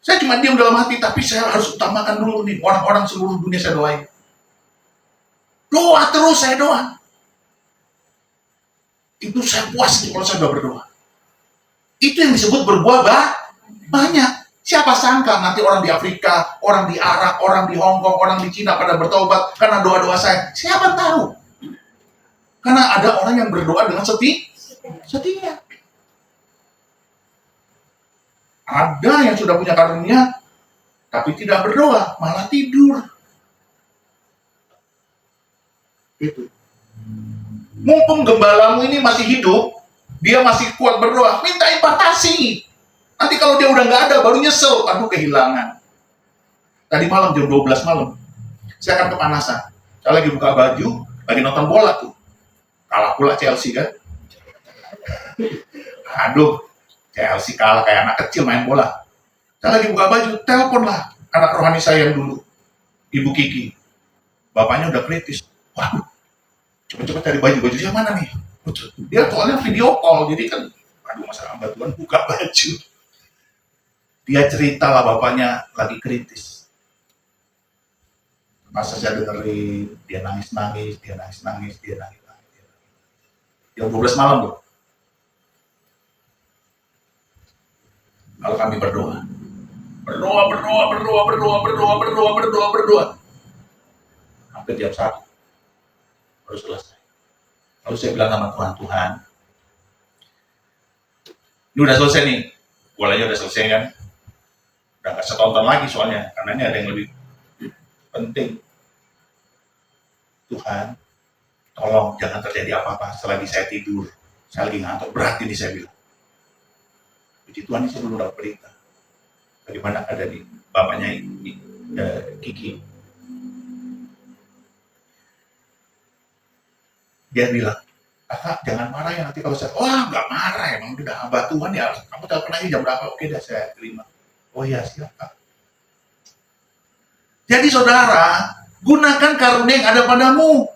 Speaker 1: Saya cuma diam dalam hati, tapi saya harus utamakan dulu nih. Orang-orang seluruh dunia saya doain. Doa terus, saya doa. Itu saya puas kalau saya udah berdoa. Itu yang disebut berbuah banyak. Siapa sangka nanti orang di Afrika, orang di Arab, orang di Hongkong, orang di Cina pada bertobat karena doa-doa saya. Siapa tahu? Karena ada orang yang berdoa dengan setia. Ada yang sudah punya karunia, tapi tidak berdoa, malah tidur. Itu. Mumpung gembalamu ini masih hidup, dia masih kuat berdoa, minta impartasi. Nanti kalau dia udah nggak ada, baru nyesel, aduh kehilangan. Tadi malam jam 12 malam, saya akan kepanasan. Saya lagi buka baju, lagi nonton bola tuh. Kalah pula Chelsea kan. Aduh, Chelsea kalah kayak anak kecil main bola. Saya lagi buka baju, telepon lah anak rohani saya yang dulu, Ibu Kiki. Bapaknya udah kritis. Waduh, cepet-cepet cari bajunya mana nih? Dia soalnya video call, jadi kan, aduh masa hamba Tuhan buka baju. Dia cerita lah bapaknya lagi kritis. Masa saya dengerin, dia nangis-nangis. Jam 12 malam loh. Kalau kami berdoa. Hampir jam 1 baru selesai. Lalu saya bilang sama Tuhan, Tuhan, ini udah selesai nih, bolanya udah selesai kan? Udah gak setonton lagi soalnya, karena ini ada yang lebih penting. Tuhan, tolong jangan terjadi apa-apa selagi saya tidur. Saya lagi ngantuk, berat ini saya bilang. Puji Tuhan, ini saya belum dapat berita. Bagaimana ada di bapaknya Kiki. Dia bilang, kakak jangan marah ya nanti kalau saya, wah nggak marah emang udah hamba Tuhan ya, kamu telepon aja jam berapa, oke dah saya terima. Oh iya silakan. Jadi saudara, gunakan karunia yang ada padamu.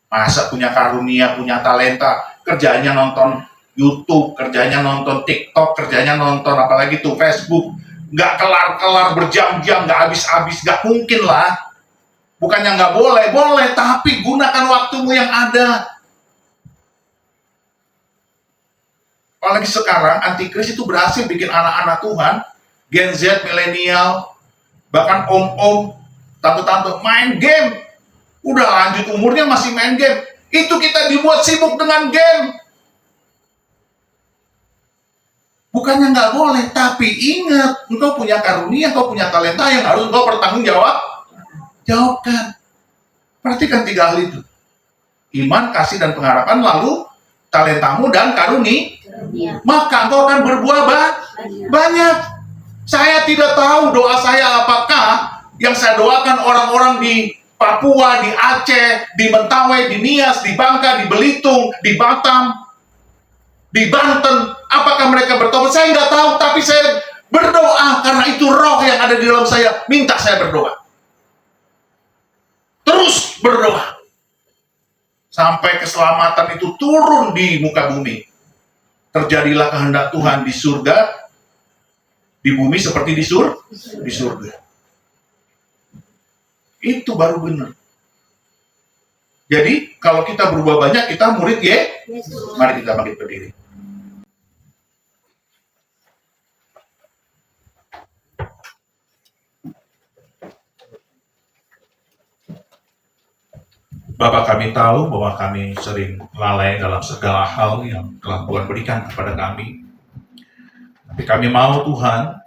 Speaker 1: Masa punya karunia, punya talenta, kerjanya nonton YouTube, kerjanya nonton TikTok, kerjanya nonton apalagi tuh Facebook, nggak kelar-kelar berjam-jam, nggak habis-habis, nggak mungkin lah. Bukannya nggak boleh, boleh, tapi gunakan waktumu yang ada. Apalagi sekarang, antikris itu berhasil bikin anak-anak Tuhan, Gen Z, milenial, bahkan om-om, tante-tante, main game. Udah lanjut umurnya masih main game. Itu kita dibuat sibuk dengan game. Bukannya nggak boleh, tapi ingat, engkau punya karunia, engkau punya talenta yang harus engkau bertanggung jawabkan. Perhatikan 3 hal itu. Iman, kasih, dan pengharapan, lalu talentamu dan karunia. Maka engkau akan berbuah banyak. Saya tidak tahu doa saya apakah yang saya doakan orang-orang di Papua, di Aceh, di Mentawai, di Nias, di Bangka, di Belitung, di Batam, di Banten, apakah mereka bertobat? Saya nggak tahu, tapi saya berdoa karena itu roh yang ada di dalam saya minta saya berdoa. Terus berdoa sampai keselamatan itu turun di muka bumi. Terjadilah kehendak Tuhan di surga, di bumi seperti di surga. Itu baru benar. Jadi kalau kita berbuah banyak, kita murid Yesus. Mari kita bangkit berdiri. Bapak, kami tahu bahwa kami sering lalai dalam segala hal yang telah Tuhan berikan kepada kami. Tapi kami mau Tuhan,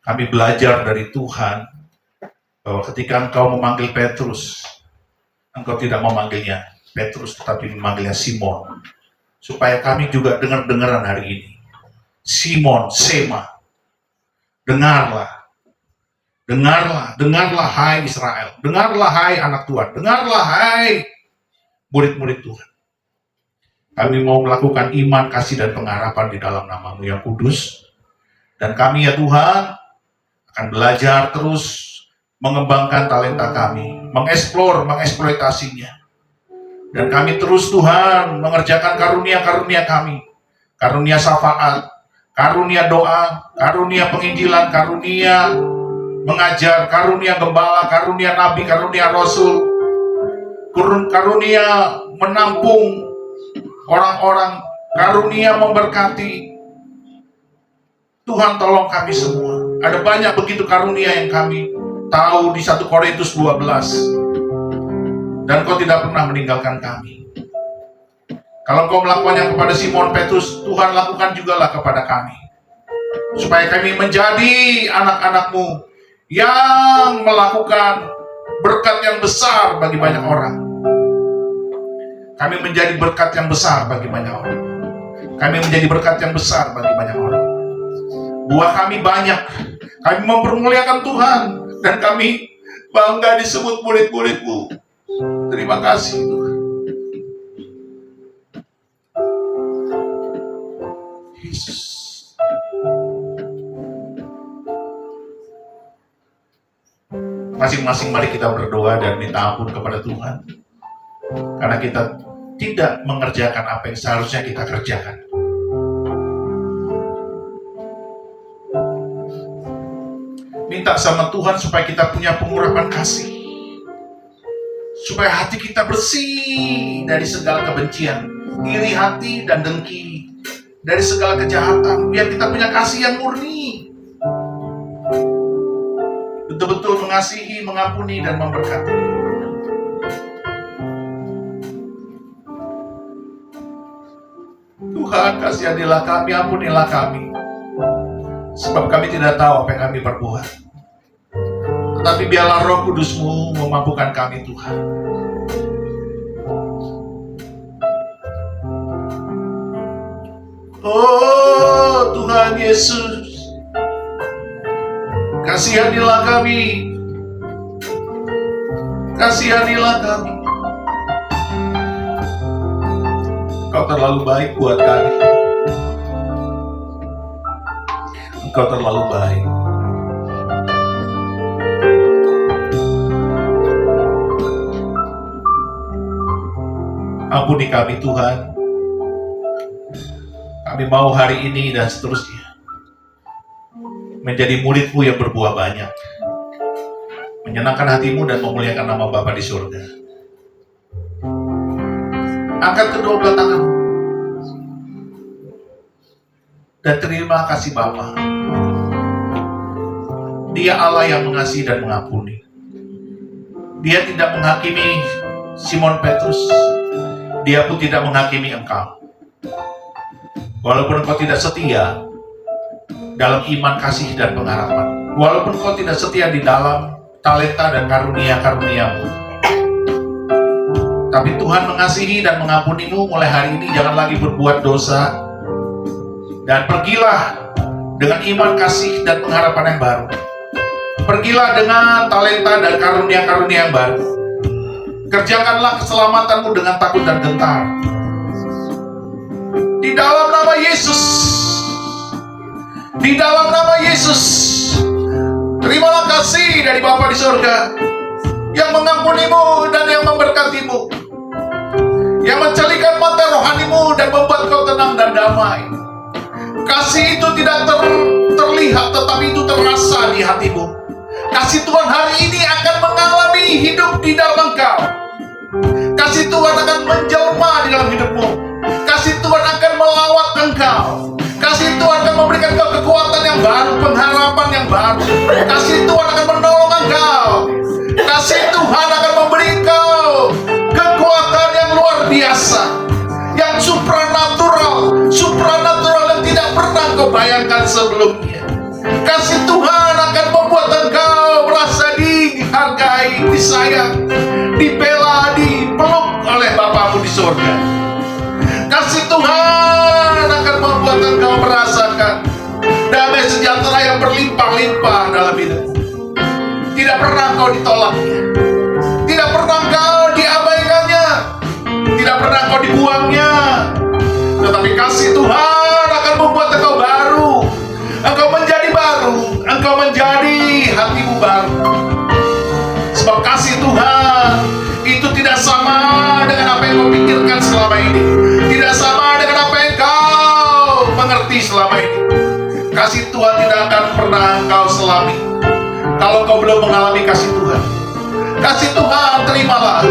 Speaker 1: kami belajar dari Tuhan, bahwa ketika Engkau memanggil Petrus, Engkau tidak memanggilnya Petrus, tetapi memanggilnya Simon. Supaya kami juga dengar-dengaran hari ini. Simon, Sema, dengarlah. Dengarlah hai Israel, dengarlah hai anak Tuhan, dengarlah hai murid-murid Tuhan. Kami mau melakukan iman, kasih, dan pengharapan di dalam nama-Mu yang kudus. Dan kami ya Tuhan, akan belajar terus mengembangkan talenta kami, mengeksplor, mengeksploitasinya. Dan kami terus Tuhan mengerjakan karunia-karunia kami, karunia syafaat, karunia doa, karunia penginjilan, karunia mengajar, karunia gembala, karunia nabi, karunia rasul, karunia menampung orang-orang, karunia memberkati. Tuhan tolong kami semua. Ada banyak begitu karunia yang kami tahu di 1 Korintus 12. Dan Kau tidak pernah meninggalkan kami. Kalau Kau melakukannya kepada Simon Petrus, Tuhan lakukan jugalah kepada kami. Supaya kami menjadi anak-anak-Mu yang melakukan berkat yang besar bagi banyak orang. Kami menjadi berkat yang besar bagi banyak orang. Kami menjadi berkat yang besar bagi banyak orang. Buah kami banyak. Kami mempermuliakan Tuhan. Dan kami bangga disebut murid-murid-Mu. Terima kasih Tuhan. Yesus. Masing-masing mari kita berdoa dan minta ampun kepada Tuhan. Karena kita tidak mengerjakan apa yang seharusnya kita kerjakan. Minta sama Tuhan supaya kita punya pengurapan kasih. Supaya hati kita bersih dari segala kebencian, iri hati dan dengki, dari segala kejahatan. Biar kita punya kasih yang murni. Betul-betul mengasihi, mengampuni, dan memberkati. Tuhan, kasihanilah kami, ampunilah kami. Sebab kami tidak tahu apa yang kami perbuat. Tetapi biarlah Roh Kudus-Mu memampukan kami, Tuhan. Oh Tuhan Yesus, kasihanilah kami. Kasihanilah kami. Engkau terlalu baik buat kami. Engkau terlalu baik. Ampuni kami Tuhan. Kami mau hari ini dan seterusnya menjadi murid-Mu yang berbuah banyak, menyenangkan hati-Mu dan memuliakan nama Bapa di surga. Angkat kedua belah tangan-Mu dan terima kasih Bapa. Dia Allah yang mengasihi dan mengampuni. Dia tidak menghakimi Simon Petrus. Dia pun tidak menghakimi engkau. Walaupun engkau tidak setia dalam iman, kasih, dan pengharapan. Walaupun engkau tidak setia di dalam talenta dan karunia-karuniamu. Tapi Tuhan mengasihi dan mengampunimu mulai hari ini. Jangan lagi berbuat dosa. Dan pergilah dengan iman, kasih, dan pengharapan yang baru. Pergilah dengan talenta dan karunia-karunia yang baru. Kerjakanlah keselamatanmu dengan takut dan gentar. Di dalam nama Yesus. Di dalam nama Yesus. Terimalah kasih dari Bapa di surga yang mengampunimu dan yang memberkatimu, yang mencelikan mata rohanimu dan membuat kau tenang dan damai. Kasih itu tidak terlihat, tetapi itu terasa di hatimu. Kasih Tuhan hari ini akan mengalami hidup di dalam engkau. Kasih Tuhan akan menjelma di dalam hidupmu. Kasih Tuhan akan melawat engkau. Kasih Tuhan akan memberikan engkau kekuatan yang baru, pengharapan yang baru. Kasih Tuhan akan menolong engkau. Kasih Tuhan akan memberi engkau kekuatan yang luar biasa, yang supranatural yang tidak pernah kau bayangkan sebelumnya. Kasih Tuhan akan membuat engkau merasa dihargai, disayang, dibela, dipeluk oleh Bapamu di surga. Kasih Tuhan akan membuat engkau merasakan damai sejahtera yang berlimpah-limpah dalam hidupmu. Tidak pernah kau ditolaknya, tidak pernah kau diabaikannya, tidak pernah kau dibuangnya. Tetapi kasih Tuhan akan membuat engkau baru. Engkau menjadi baru, engkau menjadi hatimu baru. Sebab kasih Tuhan itu tidak sama dengan apa yang kau pikirkan selama ini. Tidak sama dengan apa yang kau mengerti selama ini. Kasih Tuhan tidak akan pernah engkau selami kalau kau belum mengalami kasih Tuhan. Kasih Tuhan terimalah.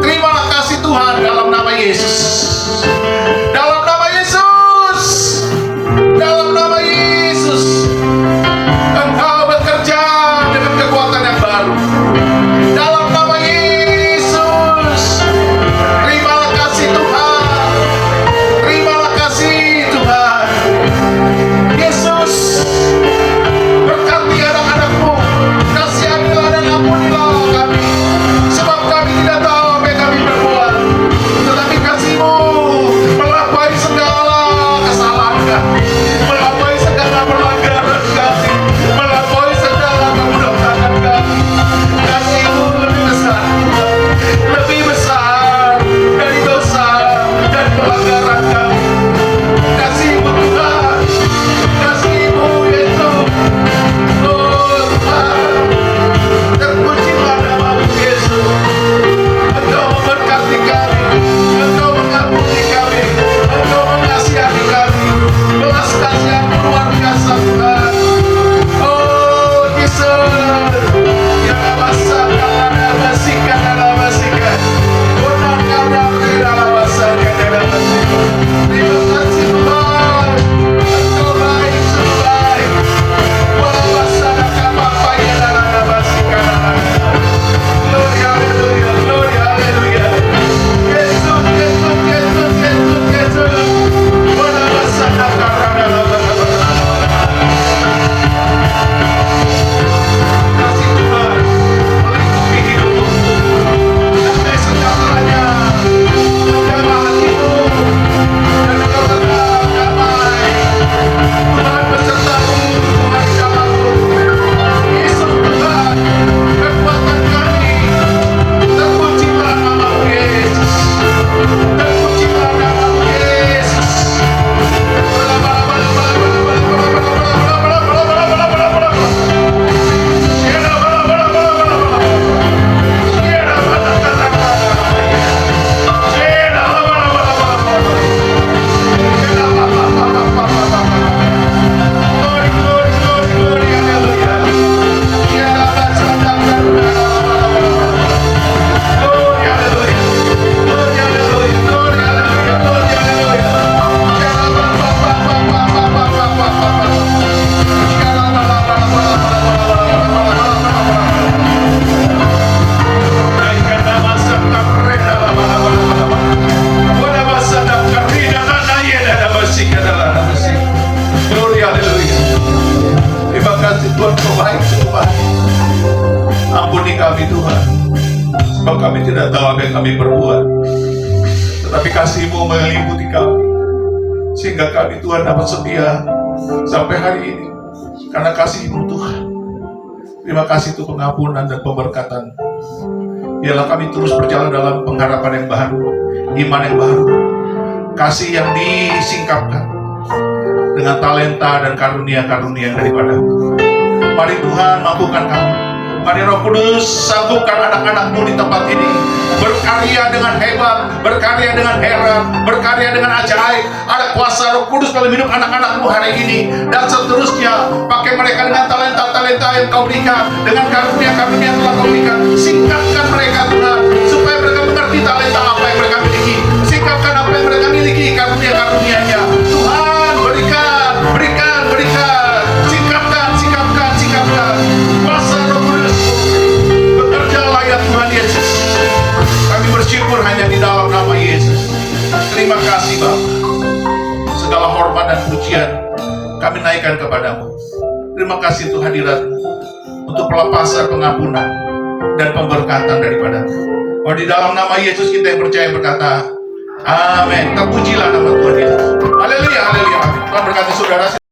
Speaker 1: Terimalah kasih Tuhan dalam nama Yesus. Dalam nama Yesus. Dalam nama Yesus. Engkau bekerja dengan kekuatan yang baru. Dalam nama Yesus. Terimalah kasih Tuhan. Terimalah kasih Tuhan. Yesus, berkati anak-anakmu. Kasihanilah dan ampunilah kami. Sebab kami tidak tahu apa kasih-Mu meliputi kami, sehingga kami Tuhan dapat setia sampai hari ini. Karena kasih-Mu Tuhan. Terima kasih untuk pengampunan dan pemberkatan. Biarlah kami terus berjalan dalam pengharapan yang baru, iman yang baru, kasih yang disingkapkan dengan talenta dan karunia-karunia daripada-Mu. Mari Tuhan mampukan kami. Mari Roh Kudus sanggupkan anak-anak-Mu di tempat ini berkarya dengan hebat, berkarya dengan heran, berkarya dengan ajaib. Ada kuasa Roh Kudus dalam hidup anak-anak-Mu hari ini, dan seterusnya. Pakai mereka dengan talenta-talenta yang Kau berikan, dengan karunia-karunia yang telah Kau berikan. Singkapkan mereka Tuhan, supaya mereka mengerti talenta apa yang mereka miliki. Singkapkan apa yang mereka miliki, karunia-karunianya. Tuhan, berikan, berikan, berikan. Singkapkan, singkapkan, singkapkan. Kuasa Roh Kudus bekerjalah ya Tuhan Yesus. Kami bersyukur hanya di dalam nama Yesus. Terima kasih Bapa. Segala hormat dan pujian kami naikkan kepadamu. Terima kasih untuk hadirat-Mu, untuk pelepasan, pengampunan, dan pemberkatan daripada-Mu. Oh, di dalam nama Yesus kita yang percaya berkata, amin. Terpujilah nama Tuhan Yesus. Haleluya, haleluya, amin. Tuhan berkati saudara.